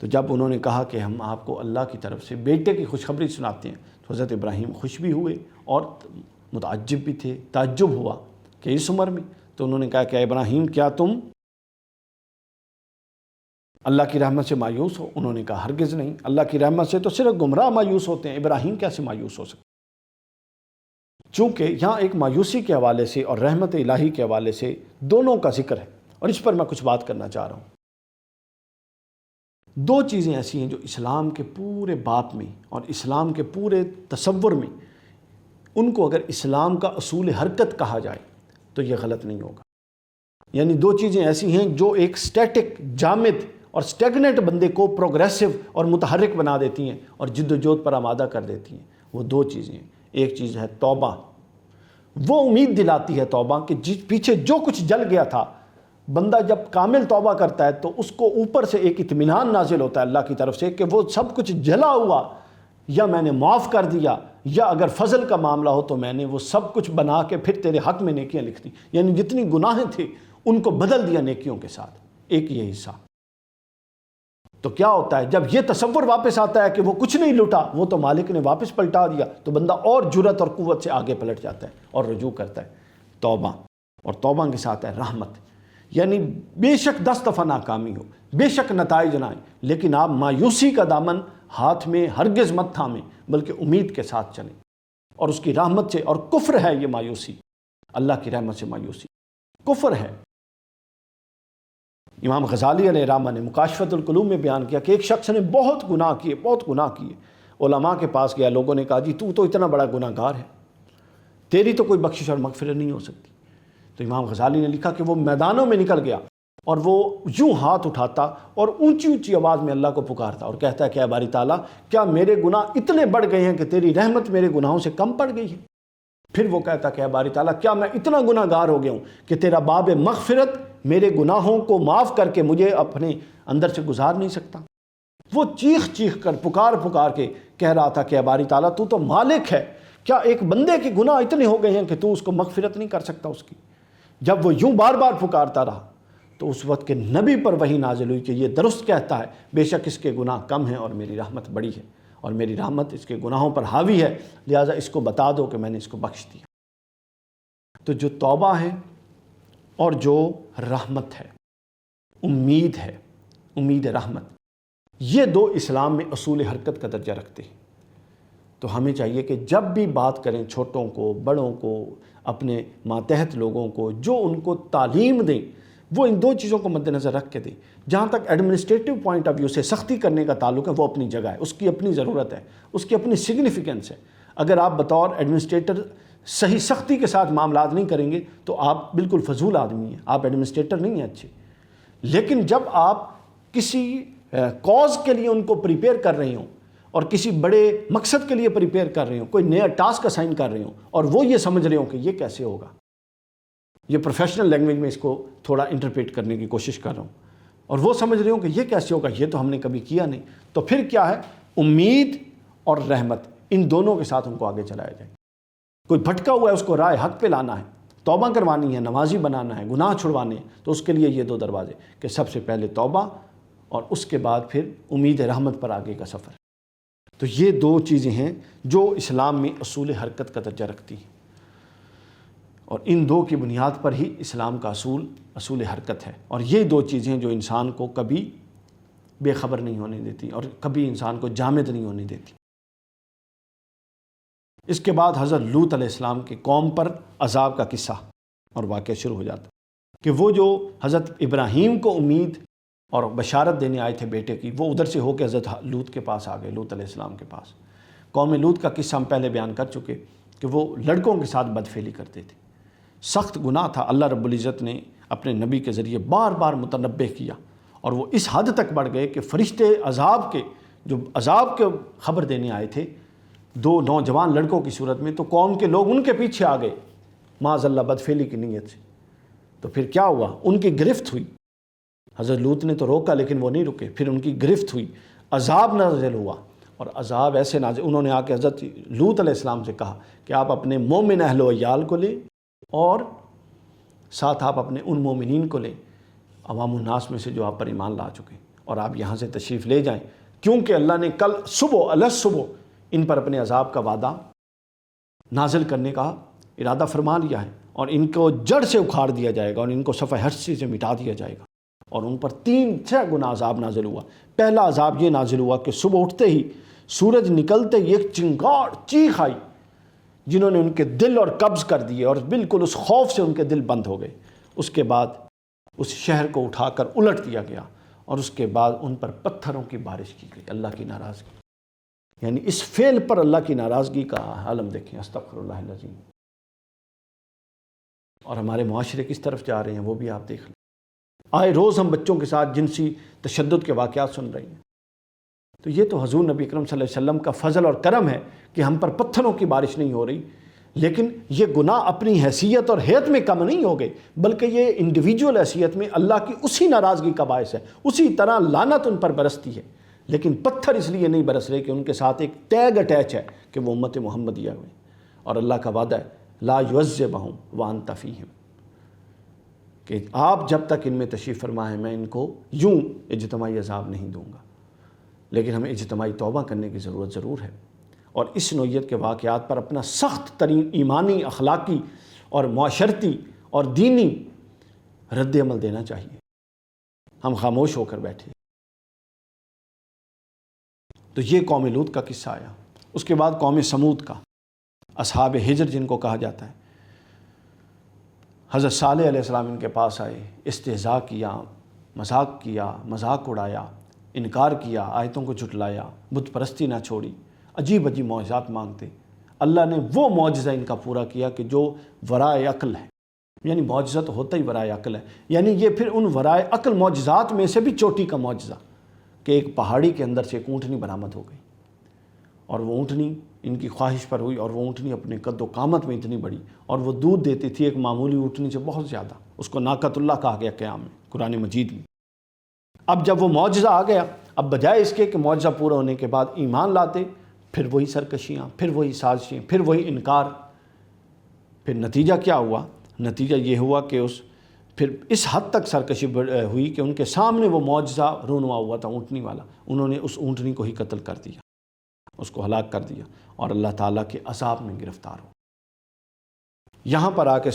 تو جب انہوں نے کہا کہ ہم آپ کو اللہ کی طرف سے بیٹے کی خوشخبری سناتے ہیں، تو حضرت ابراہیم خوش بھی ہوئے اور متعجب بھی تھے، تعجب ہوا کہ اس عمر میں۔ تو انہوں نے کہا کہ ابراہیم کیا تم اللہ کی رحمت سے مایوس ہو؟ انہوں نے کہا ہرگز نہیں، اللہ کی رحمت سے تو صرف گمراہ مایوس ہوتے ہیں، ابراہیم کیسے مایوس ہو سکتے؟ چونکہ یہاں ایک مایوسی کے حوالے سے اور رحمت الہی کے حوالے سے دونوں کا ذکر ہے، اور اس پر میں کچھ بات کرنا چاہ رہا ہوں۔ دو چیزیں ایسی ہیں جو اسلام کے پورے باپ میں اور اسلام کے پورے تصور میں، ان کو اگر اسلام کا اصول حرکت کہا جائے تو یہ غلط نہیں ہوگا۔ یعنی دو چیزیں ایسی ہیں جو ایک سٹیٹک، جامد اور سٹیگنٹ بندے کو پروگریسو اور متحرک بنا دیتی ہیں اور جد و جہد پر آمادہ کر دیتی ہیں۔ وہ دو چیزیں ہیں، ایک چیز ہے توبہ، وہ امید دلاتی ہے توبہ کہ پیچھے جو کچھ جل گیا تھا، بندہ جب کامل توبہ کرتا ہے تو اس کو اوپر سے ایک اطمینان نازل ہوتا ہے اللہ کی طرف سے کہ وہ سب کچھ جلا ہوا یا میں نے معاف کر دیا، یا اگر فضل کا معاملہ ہو تو میں نے وہ سب کچھ بنا کے پھر تیرے حق میں نیکیاں لکھ دی، یعنی جتنی گناہیں تھے ان کو بدل دیا نیکیوں کے ساتھ۔ ایک یہ حصہ۔ تو کیا ہوتا ہے جب یہ تصور واپس آتا ہے کہ وہ کچھ نہیں لوٹا، وہ تو مالک نے واپس پلٹا دیا، تو بندہ اور جرأت اور قوت سے آگے پلٹ جاتا ہے اور رجوع کرتا ہے توبہ، اور توبہ کے ساتھ ہے رحمت۔ یعنی بے شک 10 دفعہ ناکامی ہو، بے شک نتائج نہ آئیں، لیکن آپ مایوسی کا دامن ہاتھ میں ہرگز مت تھامیں، بلکہ امید کے ساتھ چلیں، اور اس کی رحمت سے۔ اور کفر ہے یہ مایوسی، اللہ کی رحمت سے مایوسی کفر ہے۔ امام غزالی علیہ رحمہ نے مکاشفۃ القلوب میں بیان کیا کہ ایک شخص نے بہت گناہ کیے، علماء کے پاس گیا، لوگوں نے کہا جی تو اتنا بڑا گناہ گار ہے، تیری تو کوئی بخشش اور مغفرت نہیں ہو سکتی۔ تو امام غزالی نے لکھا کہ وہ میدانوں میں نکل گیا اور وہ یوں ہاتھ اٹھاتا اور اونچی اونچی آواز میں اللہ کو پکارتا اور کہتا ہے کہ اے باری تعالیٰ، کیا میرے گناہ اتنے بڑھ گئے ہیں کہ تیری رحمت میرے گناہوں سے کم پڑ گئی ہے؟ پھر وہ کہتا کہ اے باری تعالیٰ، کیا میں اتنا گناہ گار ہو گیا ہوں کہ تیرا باب مغفرت میرے گناہوں کو معاف کر کے مجھے اپنے اندر سے گزار نہیں سکتا؟ وہ چیخ کر پکار کے کہہ رہا تھا کہ اے باری تعالیٰ، تو مالک ہے، کیا ایک بندے کے گناہ اتنے ہو گئے ہیں کہ تو اس کو مغفرت نہیں کر سکتا اس کی؟ جب وہ یوں بار بار پکارتا رہا تو اس وقت کے نبی پر وحی نازل ہوئی کہ یہ درست کہتا ہے، بے شک اس کے گناہ کم ہیں اور میری رحمت بڑی ہے، اور میری رحمت اس کے گناہوں پر حاوی ہے، لہٰذا اس کو بتا دو کہ میں نے اس کو بخش دیا۔ تو جو توبہ ہے اور جو رحمت ہے، امید رحمت، یہ دو اسلام میں اصول حرکت کا درجہ رکھتے ہیں۔ تو ہمیں چاہیے کہ جب بھی بات کریں چھوٹوں کو، بڑوں کو، اپنے ماتحت لوگوں کو، جو ان کو تعلیم دیں، وہ ان دو چیزوں کو مد نظر رکھ کے دیں۔ جہاں تک ایڈمنسٹریٹو پوائنٹ آف ویو سے سختی کرنے کا تعلق ہے، وہ اپنی جگہ ہے، اس کی اپنی ضرورت ہے، اس کی اپنی سگنیفیکنس ہے۔ اگر آپ بطور ایڈمنسٹریٹر صحیح سختی کے ساتھ معاملات نہیں کریں گے تو آپ بالکل فضول آدمی ہیں، آپ ایڈمنسٹریٹر نہیں ہیں اچھے۔ لیکن جب آپ کسی کاز کے لیے ان کو پریپیئر کر رہے ہوں اور کسی بڑے مقصد کے لیے پریپیئر کر رہے ہوں، کوئی نیا ٹاسک اسائن کر رہے ہوں، اور وہ یہ سمجھ رہے ہوں کہ یہ کیسے ہوگا، یہ پروفیشنل لینگویج میں اس کو تھوڑا انٹرپریٹ کرنے کی کوشش کر رہا ہوں، اور وہ سمجھ رہے ہوں کہ یہ کیسے ہوگا، یہ تو ہم نے کبھی کیا نہیں، تو پھر کیا ہے، امید اور رحمت ان دونوں کے ساتھ ان کو آگے چلایا جائے۔ کوئی بھٹکا ہوا ہے، اس کو راہ حق پہ لانا ہے، توبہ کروانی ہے، نمازی بنانا ہے، گناہ چھڑوانے ہیں، تو اس کے لیے یہ دو دروازے کہ سب سے پہلے توبہ اور اس کے بعد پھر امید رحمت پر آگے کا سفر۔ تو یہ دو چیزیں ہیں جو اسلام میں اصول حرکت کا درجہ رکھتی ہیں، اور ان دو کی بنیاد پر ہی اسلام کا اصول حرکت ہے، اور یہ دو چیزیں جو انسان کو کبھی بے خبر نہیں ہونے دیتی اور کبھی انسان کو جامد نہیں ہونے دیتی۔ اس کے بعد حضرت لوط علیہ السلام کی قوم پر عذاب کا قصہ اور واقعہ شروع ہو جاتا ہے کہ وہ جو حضرت ابراہیم کو امید اور بشارت دینے آئے تھے بیٹے کی، وہ ادھر سے ہو کے حضرت لوط کے پاس آ گئے، لوط علیہ السلام کے پاس۔ قوم لوط کا قصہ ہم پہلے بیان کر چکے کہ وہ لڑکوں کے ساتھ بدفعلی کرتے تھے، سخت گناہ تھا۔ اللہ رب العزت نے اپنے نبی کے ذریعے بار بار متنبہ کیا، اور وہ اس حد تک بڑھ گئے کہ فرشتے عذاب کے خبر دینے آئے تھے دو نوجوان لڑکوں کی صورت میں، تو قوم کے لوگ ان کے پیچھے آ گئے معاذ اللہ بدفعلی کی نیت سے۔ تو پھر کیا ہوا، ان کی گرفت ہوئی۔ حضرت لوط نے تو روکا لیکن وہ نہیں رکے، پھر ان کی گرفت ہوئی، عذاب نازل ہوا، اور عذاب ایسے نازل، انہوں نے آ کے حضرت لوط علیہ السلام سے کہا کہ آپ اپنے مومن اہل و عیال کو لیں اور ساتھ آپ اپنے ان مومنین کو لیں عوام الناس میں سے جو آپ پر ایمان لا چکے، اور آپ یہاں سے تشریف لے جائیں، کیونکہ اللہ نے کل صبح ان پر اپنے عذاب کا وعدہ نازل کرنے کا ارادہ فرما لیا ہے، اور ان کو جڑ سے اکھاڑ دیا جائے گا اور ان کو صفحہ ہستی سے مٹا دیا جائے گا۔ اور ان پر 3 گنا عذاب نازل ہوا۔ پہلا عذاب یہ نازل ہوا کہ صبح اٹھتے ہی، سورج نکلتے ہی ایک چنگاڑ چیخ آئی، جنہوں نے ان کے دل اور قبض کر دیے، اور بالکل اس خوف سے ان کے دل بند ہو گئے۔ اس کے بعد اس شہر کو اٹھا کر الٹ دیا گیا، اور اس کے بعد ان پر پتھروں کی بارش کی گئی، اللہ کی ناراضگی۔ یعنی اس فعل پر اللہ کی ناراضگی کا عالم دیکھیں، استغفر اللہ العظیم۔ اور ہمارے معاشرے کس طرف جا رہے ہیں وہ بھی آپ دیکھ لیں۔ آئے روز ہم بچوں کے ساتھ جنسی تشدد کے واقعات سن رہے ہیں۔ تو یہ تو حضور نبی اکرم صلی اللہ علیہ وسلم کا فضل اور کرم ہے کہ ہم پر پتھروں کی بارش نہیں ہو رہی، لیکن یہ گناہ اپنی حیثیت اور حیت میں کم نہیں ہو گئے، بلکہ یہ انڈیویجول حیثیت میں اللہ کی اسی ناراضگی کا باعث ہے، اسی طرح لعنت ان پر برستی ہے۔ لیکن پتھر اس لیے نہیں برس رہے کہ ان کے ساتھ ایک ٹیگ اٹیچ ہے کہ وہ امت محمدیہ ہوئے، اور اللہ کا وعدہ ہے لا یعذبہم وانت فیہم، کہ آپ جب تک ان میں تشریف فرما ہے میں ان کو یوں اجتماعی عذاب نہیں دوں گا۔ لیکن ہمیں اجتماعی توبہ کرنے کی ضرورت ضرور ہے، اور اس نوعیت کے واقعات پر اپنا سخت ترین ایمانی، اخلاقی اور معاشرتی اور دینی رد عمل دینا چاہیے۔ ہم خاموش ہو کر بیٹھے۔ تو یہ قوم لوط کا قصہ آیا۔ اس کے بعد قوم سمود کا، اصحاب ہجر جن کو کہا جاتا ہے۔ حضرت صالح علیہ السلام ان کے پاس آئے، استہزاء کیا، مذاق اڑایا، انکار کیا، آیتوں کو جھٹلایا، بت پرستی نہ چھوڑی، عجیب عجیب معجزات مانگتے۔ اللہ نے وہ معجزہ ان کا پورا کیا کہ جو ورائے عقل ہے، یعنی معجزہ تو ہوتا ہی ورائے عقل ہے، یعنی یہ پھر ان ورائے عقل معجزات میں سے بھی چوٹی کا معجزہ کہ ایک پہاڑی کے اندر سے ایک اونٹنی برآمد ہو گئی، اور وہ اونٹنی ان کی خواہش پر ہوئی، اور وہ اونٹنی اپنے قد و قامت میں اتنی بڑی، اور وہ دودھ دیتی تھی ایک معمولی اونٹنی سے بہت زیادہ، اس کو ناقۃ اللہ کہا گیا قیام میں، قرآن مجید میں۔ اب جب وہ معجزہ آ گیا، اب بجائے اس کے کہ معجزہ پورا ہونے کے بعد ایمان لاتے، پھر وہی سرکشیاں، پھر وہی سازشیں، پھر وہی انکار۔ پھر نتیجہ کیا ہوا؟ نتیجہ یہ ہوا کہ پھر اس حد تک سرکشی ہوئی کہ ان کے سامنے وہ معجزہ رونما ہوا تھا اونٹنی والا، انہوں نے اس اونٹنی کو ہی قتل کر دیا، اس کو ہلاک کر دیا، اور اللہ تعالیٰ کے عذاب میں گرفتار ہو۔ یہاں پر آ کے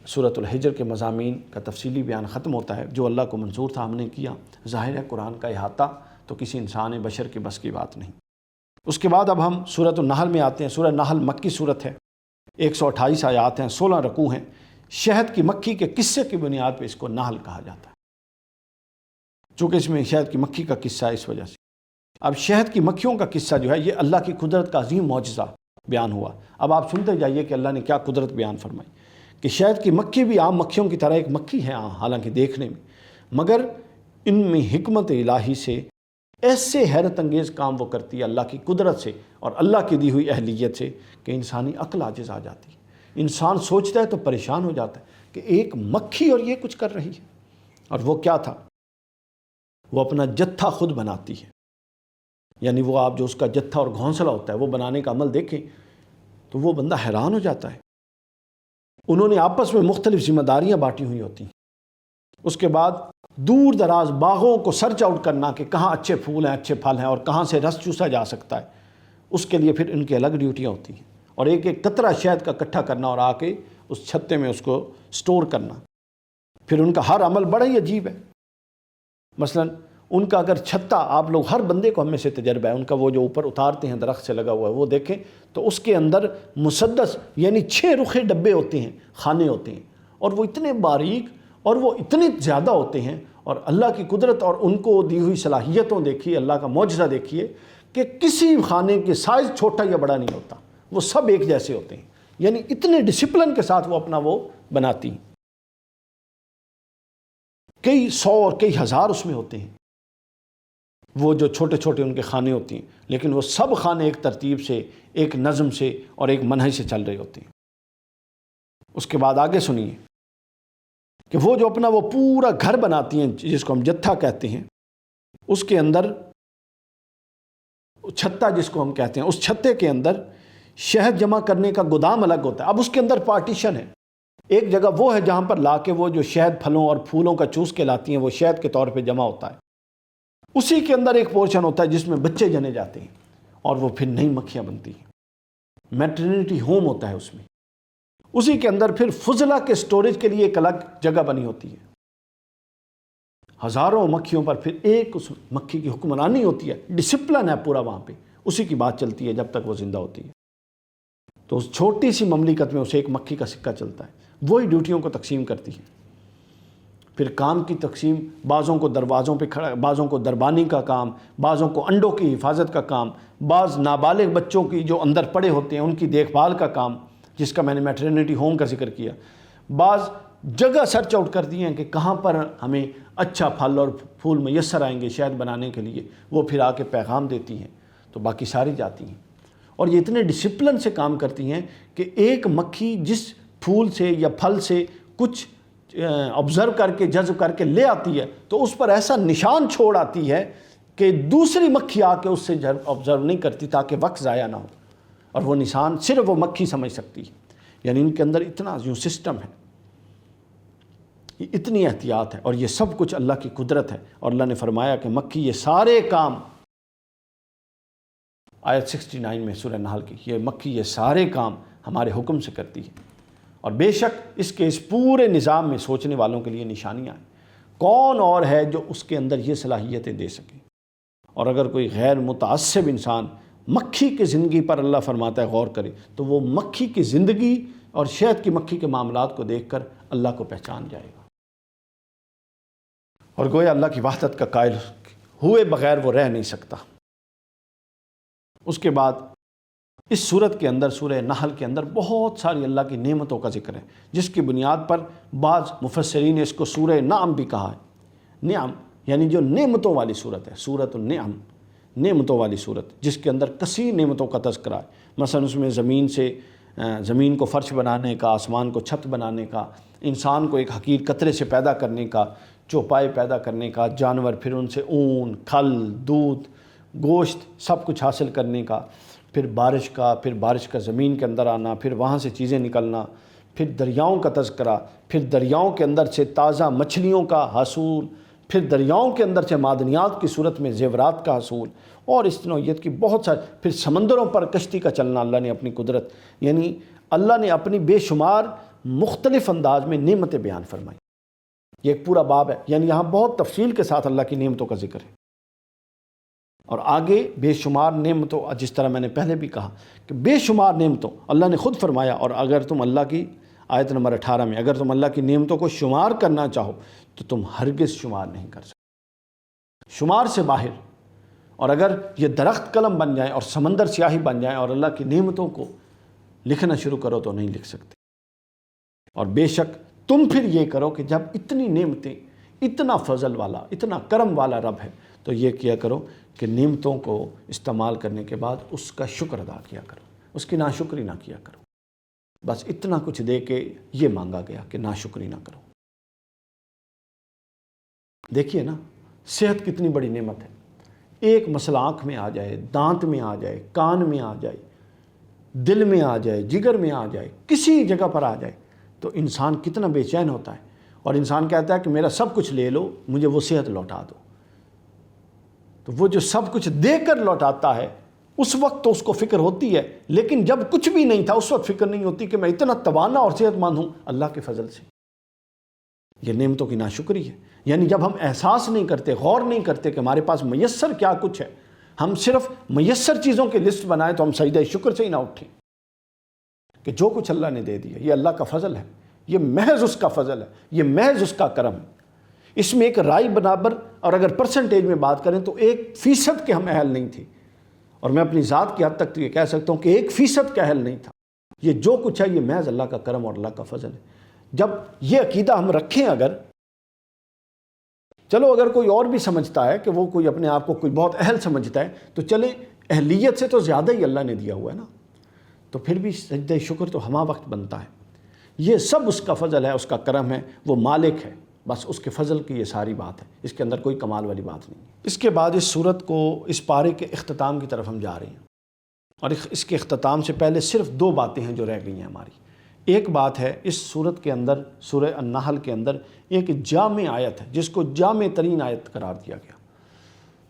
سورۃ الحجر کے مضامین کا تفصیلی بیان ختم ہوتا ہے۔ جو اللہ کو منظور تھا ہم نے کیا۔ ظاہر ہے قرآن کا احاطہ تو کسی انسان بشر کے بس کی بات نہیں۔ اس کے بعد اب ہم سورۃ النحل میں آتے ہیں۔ سورہ نحل مکی صورت ہے، 128 آیات ہیں، 16 رکوع ہیں۔ شہد کی مکھی کے قصے کی بنیاد پہ اس کو نحل کہا جاتا ہے، چونکہ اس میں شہد کی مکھی کا قصہ ہے، اس وجہ سے۔ اب شہد کی مکھیوں کا قصہ جو ہے یہ اللہ کی قدرت کا عظیم معجزہ بیان ہوا۔ اب آپ سنتے جائیے کہ اللہ نے کیا قدرت بیان فرمائی، کہ شہد کی مکھی بھی عام مکھیوں کی طرح ایک مکھی ہے حالانکہ دیکھنے میں، مگر ان میں حکمت الہی سے ایسے حیرت انگیز کام وہ کرتی ہے اللہ کی قدرت سے اور اللہ کی دی ہوئی اہلیت سے کہ انسانی عقل عاجز آ جاتی ہے۔ انسان سوچتا ہے تو پریشان ہو جاتا ہے کہ ایک مکھی اور یہ کچھ کر رہی ہے۔ اور وہ کیا تھا؟ وہ اپنا جتھا خود بناتی ہے، یعنی وہ آپ جو اس کا جتھا اور گھونسلہ ہوتا ہے وہ بنانے کا عمل دیکھیں تو وہ بندہ حیران ہو جاتا ہے۔ انہوں نے آپس میں مختلف ذمہ داریاں بانٹی ہوئی ہوتی ہیں۔ اس کے بعد دور دراز باغوں کو سرچ آؤٹ کرنا کہ کہاں اچھے پھول ہیں، اچھے پھل ہیں اور کہاں سے رس چوسا جا سکتا ہے، اس کے لیے پھر ان کی الگ ڈیوٹیاں ہوتی ہیں، اور ایک ایک قطرہ شہد کا اکٹھا کرنا اور آ کے اس چھتے میں اس کو سٹور کرنا۔ پھر ان کا ہر عمل بڑا ہی عجیب ہے۔ مثلا ان کا اگر چھتا، آپ لوگ ہر بندے کو ہم میں سے تجربہ ہے، ان کا وہ جو اوپر اتارتے ہیں درخت سے لگا ہوا ہے وہ دیکھیں تو اس کے اندر مسدس یعنی 6 رخے ڈبے ہوتے ہیں، خانے ہوتے ہیں، اور وہ اتنے باریک اور وہ اتنے زیادہ ہوتے ہیں، اور اللہ کی قدرت اور ان کو دی ہوئی صلاحیتوں دیکھیے، اللہ کا معجزہ دیکھیے کہ کسی خانے کے سائز چھوٹا یا بڑا نہیں ہوتا، وہ سب ایک جیسے ہوتے ہیں، یعنی اتنے ڈسپلن کے ساتھ وہ اپنا وہ بناتی ہیں۔ کئی 100 اور کئی ہزار اس میں ہوتے ہیں، وہ جو چھوٹے چھوٹے ان کے خانے ہوتے ہیں، لیکن وہ سب خانے ایک ترتیب سے، ایک نظم سے اور ایک منہج سے چل رہے ہوتے ہیں۔ اس کے بعد آگے سنیے کہ وہ جو اپنا وہ پورا گھر بناتی ہیں جس کو ہم جتھا کہتے ہیں، اس کے اندر چھتا جس کو ہم کہتے ہیں، اس چھتے کے اندر شہد جمع کرنے کا گودام الگ ہوتا ہے۔ اب اس کے اندر پارٹیشن ہے، ایک جگہ وہ ہے جہاں پر لا کے وہ جو شہد پھلوں اور پھولوں کا چوس کے لاتی ہیں وہ شہد کے طور پہ جمع ہوتا ہے، اسی کے اندر ایک پورشن ہوتا ہے جس میں بچے جنے جاتے ہیں اور وہ پھر نئی مکھیاں بنتی ہیں۔ میٹرنیٹی ہوم ہوتا ہے اس میں، اسی کے اندر پھر فضلہ کے سٹوریج کے لیے ایک الگ جگہ بنی ہوتی ہے۔ ہزاروں مکھیوں پر پھر ایک اس مکھی کی حکمرانی ہوتی ہے، ڈسپلن ہے پورا وہاں پہ، اسی کی بات چلتی ہے جب تک وہ زندہ ہوتی ہے۔ تو اس چھوٹی سی مملکت میں اسے ایک مکھی کا سکہ چلتا ہے، وہی ڈیوٹیوں کو تقسیم کرتی ہے۔ پھر کام کی تقسیم، بعضوں کو دروازوں پہ کھڑا، بعضوں کو دربانی کا کام، بعضوں کو انڈوں کی حفاظت کا کام، بعض نابالغ بچوں کی جو اندر پڑے ہوتے ہیں ان کی دیکھ بھال کا کام، جس کا میں نے میٹرنیٹی ہوم کا ذکر کیا۔ بعض جگہ سرچ آؤٹ کر دی ہیں کہ کہاں پر ہمیں اچھا پھل اور پھول میسر آئیں گے شہد بنانے کے لیے، وہ پھر آ کے پیغام دیتی ہیں، تو باقی ساری جاتی ہیں۔ اور یہ اتنے ڈسپلن سے کام کرتی ہیں کہ ایک مکھی جس پھول سے یا پھل سے کچھ آبزرو کر کے جذب کر کے لے آتی ہے تو اس پر ایسا نشان چھوڑ آتی ہے کہ دوسری مکھی آ کے اس سے آبزرو نہیں کرتی تاکہ وقت ضائع نہ ہو، اور وہ نشان صرف وہ مکھی سمجھ سکتی ہے۔ یعنی ان کے اندر اتنا جو سسٹم ہے، اتنی احتیاط ہے، اور یہ سب کچھ اللہ کی قدرت ہے۔ اور اللہ نے فرمایا کہ مکھی یہ سارے کام، آیت 69 میں سورہ نحل کی، یہ مکھی یہ سارے کام ہمارے حکم سے کرتی ہے، اور بے شک اس کے اس پورے نظام میں سوچنے والوں کے لیے نشانیاں ہیں۔ کون اور ہے جو اس کے اندر یہ صلاحیتیں دے سکے؟ اور اگر کوئی غیر متعصب انسان مکھی کی زندگی پر اللہ فرماتا ہے غور کرے تو وہ مکھی کی زندگی اور شہد کی مکھی کے معاملات کو دیکھ کر اللہ کو پہچان جائے گا، اور گویا اللہ کی وحدت کا قائل ہوئے بغیر وہ رہ نہیں سکتا۔ اس کے بعد اس صورت کے اندر، سورہ نحل کے اندر بہت ساری اللہ کی نعمتوں کا ذکر ہے، جس کی بنیاد پر بعض مفسرین نے اس کو سورہ نعم بھی کہا ہے۔ نعم یعنی جو نعمتوں والی صورت ہے، سورۃ النعم، نعمتوں والی صورت جس کے اندر کثیر نعمتوں کا تذکرہ ہے۔ مثلا اس میں زمین کو فرش بنانے کا، آسمان کو چھت بنانے کا، انسان کو ایک حقیر قطرے سے پیدا کرنے کا، چوپائے پیدا کرنے کا، جانور پھر ان سے اون، کھل، دودھ، گوشت سب کچھ حاصل کرنے کا، پھر بارش کا زمین کے اندر آنا، پھر وہاں سے چیزیں نکلنا، پھر دریاؤں کا تذکرہ، پھر دریاؤں کے اندر سے تازہ مچھلیوں کا حصول، پھر دریاؤں کے اندر سے معدنیات کی صورت میں زیورات کا حصول، اور اس نوعیت کی بہت ساری، پھر سمندروں پر کشتی کا چلنا، اللہ نے اپنی قدرت، یعنی اللہ نے اپنی بے شمار مختلف انداز میں نعمتیں بیان فرمائی۔ یہ ایک پورا باب ہے، یعنی یہاں بہت تفصیل کے ساتھ اللہ کی نعمتوں کا ذکر ہے۔ اور آگے بے شمار نعمتوں، جس طرح میں نے پہلے بھی کہا کہ بے شمار نعمتوں اللہ نے خود فرمایا، اور اگر تم اللہ کی آیت نمبر 18 میں اگر تم اللہ کی نعمتوں کو شمار کرنا چاہو تو تم ہرگز شمار نہیں کر سکتے، شمار سے باہر۔ اور اگر یہ درخت قلم بن جائیں اور سمندر سیاہی بن جائیں اور اللہ کی نعمتوں کو لکھنا شروع کرو تو نہیں لکھ سکتے۔ اور بے شک تم پھر یہ کرو کہ جب اتنی نعمتیں، اتنا فضل والا، اتنا کرم والا رب ہے، تو یہ کیا کرو کہ نعمتوں کو استعمال کرنے کے بعد اس کا شکر ادا کیا کرو، اس کی ناشکری نہ کیا کرو۔ بس اتنا کچھ دے کے یہ مانگا گیا کہ ناشکری نہ کرو۔ دیکھیے نا، صحت کتنی بڑی نعمت ہے۔ ایک مسئلہ آنکھ میں آ جائے، دانت میں آ جائے، کان میں آ جائے، دل میں آ جائے، جگر میں آ جائے، کسی جگہ پر آ جائے تو انسان کتنا بے چین ہوتا ہے، اور انسان کہتا ہے کہ میرا سب کچھ لے لو، مجھے وہ صحت لوٹا دو۔ تو وہ جو سب کچھ دے کر لوٹاتا ہے اس وقت تو اس کو فکر ہوتی ہے، لیکن جب کچھ بھی نہیں تھا اس وقت فکر نہیں ہوتی کہ میں اتنا توانا اور صحت مند ہوں اللہ کے فضل سے۔ یہ نعمتوں کی ناشکری ہے۔ یعنی جب ہم احساس نہیں کرتے، غور نہیں کرتے کہ ہمارے پاس میسر کیا کچھ ہے، ہم صرف میسر چیزوں کی لسٹ بنائیں تو ہم سجدہ شکر سے ہی نہ اٹھیں کہ جو کچھ اللہ نے دے دیا یہ اللہ کا فضل ہے، یہ محض اس کا فضل ہے، یہ محض اس کا کرم ہے۔ اس میں ایک رائے برابر، اور اگر پرسنٹیج میں بات کریں تو 1% کے ہم اہل نہیں تھے، اور میں اپنی ذات کی حد تک تو یہ کہہ سکتا ہوں کہ 1% کا اہل نہیں تھا۔ یہ جو کچھ ہے یہ محض اللہ کا کرم اور اللہ کا فضل ہے۔ جب یہ عقیدہ ہم رکھیں، اگر چلو اگر کوئی اور بھی سمجھتا ہے کہ وہ کوئی اپنے آپ کو کوئی بہت اہل سمجھتا ہے تو چلیں، اہلیت سے تو زیادہ ہی اللہ نے دیا ہوا ہے نا، تو پھر بھی سجدہ شکر تو ہمہ وقت بنتا ہے۔ یہ سب اس کا فضل ہے، اس کا کرم ہے، وہ مالک ہے، بس اس کے فضل کی یہ ساری بات ہے، اس کے اندر کوئی کمال والی بات نہیں ہے۔ اس کے بعد اس سورت کو، اس پارے کے اختتام کی طرف ہم جا رہے ہیں، اور اس کے اختتام سے پہلے صرف 2 باتیں ہیں جو رہ گئی ہیں ہماری۔ ایک بات ہے، اس سورت کے اندر، سورہ النحل کے اندر ایک جامع آیت ہے جس کو جامع ترین آیت قرار دیا گیا،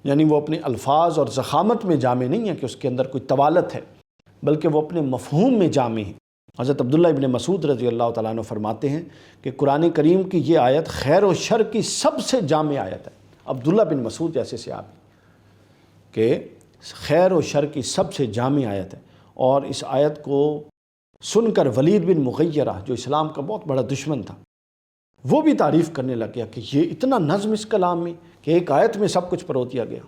یعنی وہ اپنے الفاظ اور ضخامت میں جامع نہیں ہے کہ اس کے اندر کوئی طوالت ہے، بلکہ وہ اپنے مفہوم میں جامع ہے۔ حضرت عبداللہ ابن مسعود رضی اللہ تعالیٰ عنہ فرماتے ہیں کہ قرآن کریم کی یہ آیت خیر و شر کی سب سے جامع آیت ہے۔ عبداللہ بن مسعود جیسے صحابی کہ خیر و شر کی سب سے جامع آیت ہے، اور اس آیت کو سن کر ولید بن مغیرہ جو اسلام کا بہت بڑا دشمن تھا، وہ بھی تعریف کرنے لگ گیا کہ یہ اتنا نظم اس کلام میں کہ ایک آیت میں سب کچھ پرو دیا گیا۔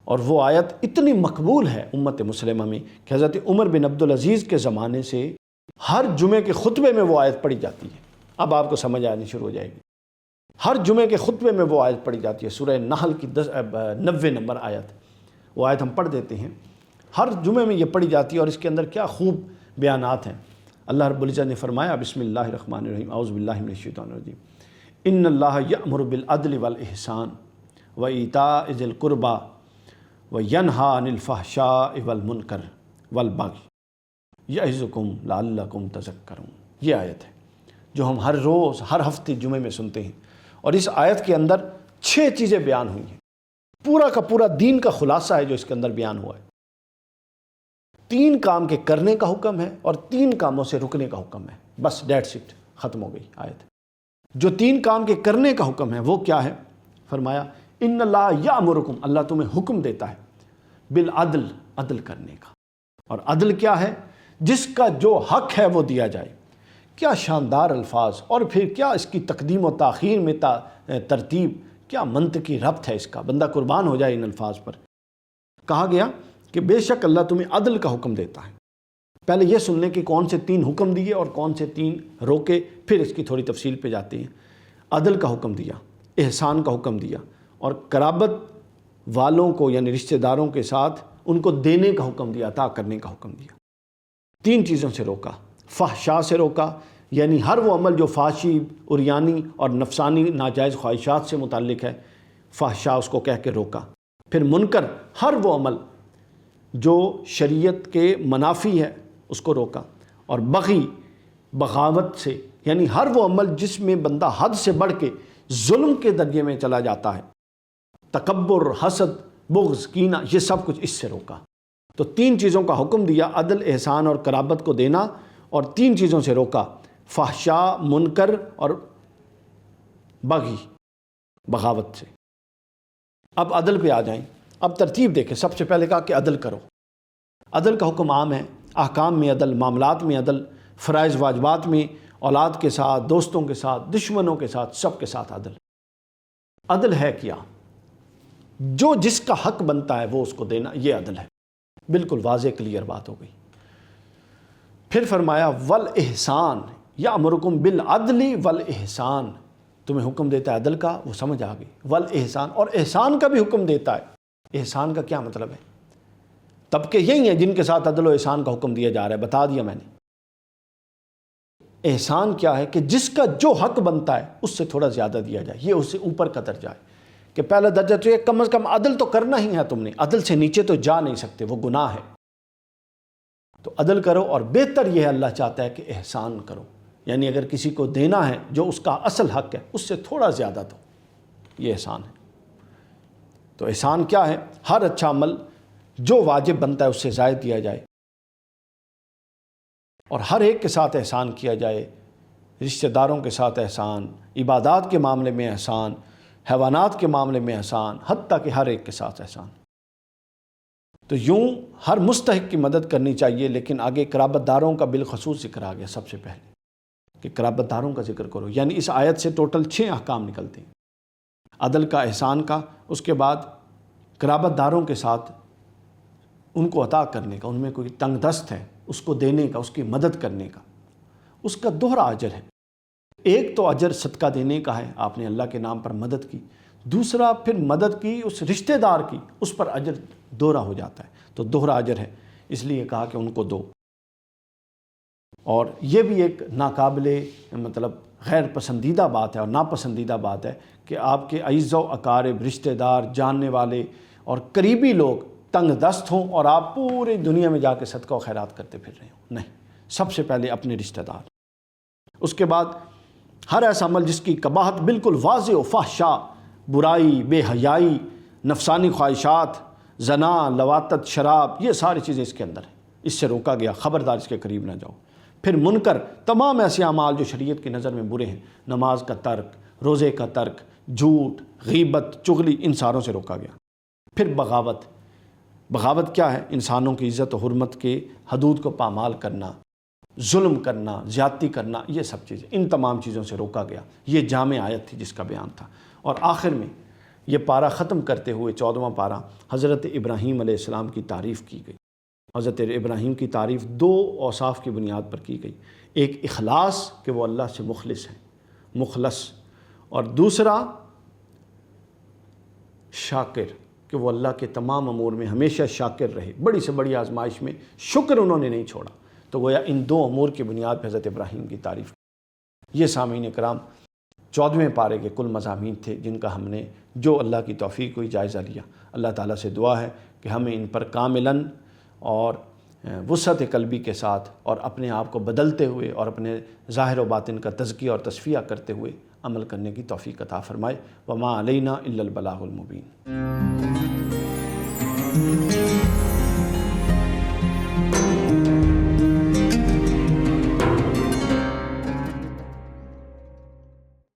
اور وہ آیت اتنی مقبول ہے امت مسلمہ میں کہ حضرت عمر بن عبدالعزیز کے زمانے سے ہر جمعے کے خطبے میں وہ آیت پڑھی جاتی ہے۔ اب آپ کو سمجھ آنی شروع ہو جائے گی، ہر جمعے کے خطبے میں وہ آیت پڑھی جاتی ہے، سورہ نحل کی 90 نمبر آیت، وہ آیت ہم پڑھ دیتے ہیں، ہر جمعے میں یہ پڑھی جاتی ہے، اور اس کے اندر کیا خوب بیانات ہیں۔ اللہ رب العزت نے فرمایا، بسم اللہ الرحمن الرحیم، اعوذ باللہ من الشیطان الرجیم، ان اللہ یأمر بالعدل والاحسان وایتاء ذی القربی وینہی عن الفحشاء والمنکر والبغی یعظکم لعلکم تذکرون۔ یہ آیت ہے جو ہم ہر روز، ہر ہفتے جمعے میں سنتے ہیں، اور اس آیت کے اندر 6 چیزیں بیان ہوئی ہیں۔ پورا کا پورا دین کا خلاصہ ہے جو اس کے اندر بیان ہوا ہے۔ 3 کام کے کرنے کا حکم ہے اور 3 کاموں سے رکنے کا حکم ہے، بس دیٹس اٹ، ختم ہو گئی آیت۔ جو 3 کام کے کرنے کا حکم ہے وہ کیا ہے؟ فرمایا ان اللہ یامرکم، اللہ تمہیں حکم دیتا ہے بالعدل، عدل کرنے کا۔ اور عدل کیا ہے؟ جس کا جو حق ہے وہ دیا جائے۔ کیا شاندار الفاظ، اور پھر کیا اس کی تقدیم و تاخیر میں ترتیب، کیا منطقی ربط ہے اس کا، بندہ قربان ہو جائے ان الفاظ پر۔ کہا گیا کہ بے شک اللہ تمہیں عدل کا حکم دیتا ہے۔ پہلے یہ سن لیں کہ کون سے 3 حکم دیے اور کون سے 3 روکے، پھر اس کی تھوڑی تفصیل پہ جاتے ہیں۔ عدل کا حکم دیا، احسان کا حکم دیا، اور قرابت والوں کو یعنی رشتہ داروں کے ساتھ ان کو دینے کا حکم دیا، عطا کرنے کا حکم دیا۔ 3 چیزوں سے روکا، فحشاء سے روکا، یعنی ہر وہ عمل جو فحشی، عریانی اور نفسانی ناجائز خواہشات سے متعلق ہے، فحشاء اس کو کہہ کے روکا۔ پھر منکر، ہر وہ عمل جو شریعت کے منافی ہے اس کو روکا، اور بغی، بغاوت سے، یعنی ہر وہ عمل جس میں بندہ حد سے بڑھ کے ظلم کے درجے میں چلا جاتا ہے، تکبر، حسد، بغض، کینہ، یہ سب کچھ اس سے روکا۔ تو 3 چیزوں کا حکم دیا، عدل، احسان اور قرابت کو دینا، اور 3 چیزوں سے روکا، فحشاء، منکر اور بغی، بغاوت سے۔ اب عدل پہ آ جائیں۔ اب ترتیب دیکھیں، سب سے پہلے کہا کہ عدل کرو۔ عدل کا حکم عام ہے، احکام میں عدل، معاملات میں عدل، فرائض واجبات میں، اولاد کے ساتھ، دوستوں کے ساتھ، دشمنوں کے ساتھ، سب کے ساتھ عدل۔ عدل ہے کیا؟ جو جس کا حق بنتا ہے وہ اس کو دینا، یہ عدل ہے۔ بالکل واضح کلیئر بات ہو گئی۔ پھر فرمایا والاحسان یامرکم بالعدل والاحسان، تمہیں حکم دیتا ہے عدل کا، وہ سمجھ آ گئی، والاحسان، اور احسان کا بھی حکم دیتا ہے۔ احسان کا کیا مطلب ہے؟ طبقے یہی ہیں جن کے ساتھ عدل و احسان کا حکم دیا جا رہا ہے، بتا دیا میں نے۔ احسان کیا ہے؟ کہ جس کا جو حق بنتا ہے اس سے تھوڑا زیادہ دیا جائے، یہ اس سے اوپر کا درجہ ہے کہ پہلا درجہ تو یہ کم از کم عدل تو کرنا ہی ہے تم نے، عدل سے نیچے تو جا نہیں سکتے، وہ گناہ ہے۔ تو عدل کرو، اور بہتر یہ ہے اللہ چاہتا ہے کہ احسان کرو، یعنی اگر کسی کو دینا ہے جو اس کا اصل حق ہے اس سے تھوڑا زیادہ دو، یہ احسان ہے۔ تو احسان کیا ہے؟ ہر اچھا عمل جو واجب بنتا ہے اس سے زائد دیا جائے، اور ہر ایک کے ساتھ احسان کیا جائے، رشتہ داروں کے ساتھ احسان، عبادات کے معاملے میں احسان، حیوانات کے معاملے میں احسان، حتیٰ کہ ہر ایک کے ساتھ احسان۔ تو یوں ہر مستحق کی مدد کرنی چاہیے، لیکن آگے قرابت داروں کا بالخصوص ذکر آ گیا سب سے پہلے کہ قرابت داروں کا ذکر کرو، یعنی اس آیت سے ٹوٹل 6 احکام نکلتے ہیں، عدل کا، احسان کا، اس کے بعد قرابت داروں کے ساتھ ان کو عطا کرنے کا، ان میں کوئی تنگ دست ہے اس کو دینے کا، اس کی مدد کرنے کا، اس کا دوہرا اجر ہے۔ ایک تو اجر صدقہ دینے کا ہے، آپ نے اللہ کے نام پر مدد کی، دوسرا پھر مدد کی اس رشتہ دار کی، اس پر اجر دوہرا ہو جاتا ہے، تو دوہرا اجر ہے، اس لیے کہا کہ ان کو دو۔ اور یہ بھی ایک ناقابل غیر پسندیدہ بات ہے اور ناپسندیدہ بات ہے کہ آپ کے اعزا و اقارب، رشتہ دار، جاننے والے اور قریبی لوگ تنگ دست ہوں اور آپ پوری دنیا میں جا کے صدقہ و خیرات کرتے پھر رہے ہوں۔ نہیں، سب سے پہلے اپنے رشتہ دار، اس کے بعد ہر ایسا عمل جس کی قباحت بالکل واضح و فحشا، برائی، بے حیائی، نفسانی خواہشات، زنا، لواطت، شراب، یہ ساری چیزیں اس کے اندر ہیں، اس سے روکا گیا، خبردار اس کے قریب نہ جاؤ۔ پھر منکر، تمام ایسے اعمال جو شریعت کی نظر میں برے ہیں، نماز کا ترک، روزے کا ترک، جھوٹ، غیبت، چغلی، ان ساروں سے روکا گیا۔ پھر بغاوت، بغاوت کیا ہے؟ انسانوں کی عزت و حرمت کے حدود کو پامال کرنا، ظلم کرنا، زیادتی کرنا، یہ سب چیزیں، ان تمام چیزوں سے روکا گیا۔ یہ جامع آیت تھی جس کا بیان تھا۔ اور آخر میں یہ پارہ ختم کرتے ہوئے 14واں پارہ حضرت ابراہیم علیہ السلام کی تعریف کی گئی۔ حضرت ابراہیم کی تعریف 2 اوصاف کی بنیاد پر کی گئی، ایک اخلاص کہ وہ اللہ سے مخلص ہیں، مخلص، اور دوسرا شاکر کہ وہ اللہ کے تمام امور میں ہمیشہ شاکر رہے، بڑی سے بڑی آزمائش میں شکر انہوں نے نہیں چھوڑا۔ تو گویا ان 2 امور کی بنیاد پہ حضرت ابراہیم کی تعریف۔ یہ سامعین کرام 14ویں پارے کے کل مضامین تھے جن کا ہم نے جو اللہ کی توفیق ہوئی جائزہ لیا۔ اللہ تعالیٰ سے دعا ہے کہ ہمیں ان پر کاملاً اور وسعت قلبی کے ساتھ اور اپنے آپ کو بدلتے ہوئے اور اپنے ظاہر و باطن کا تزکیہ اور تصفیہ کرتے ہوئے عمل کرنے کی توفیق عطا فرمائے۔ وما علینا الا البلاغ المبین۔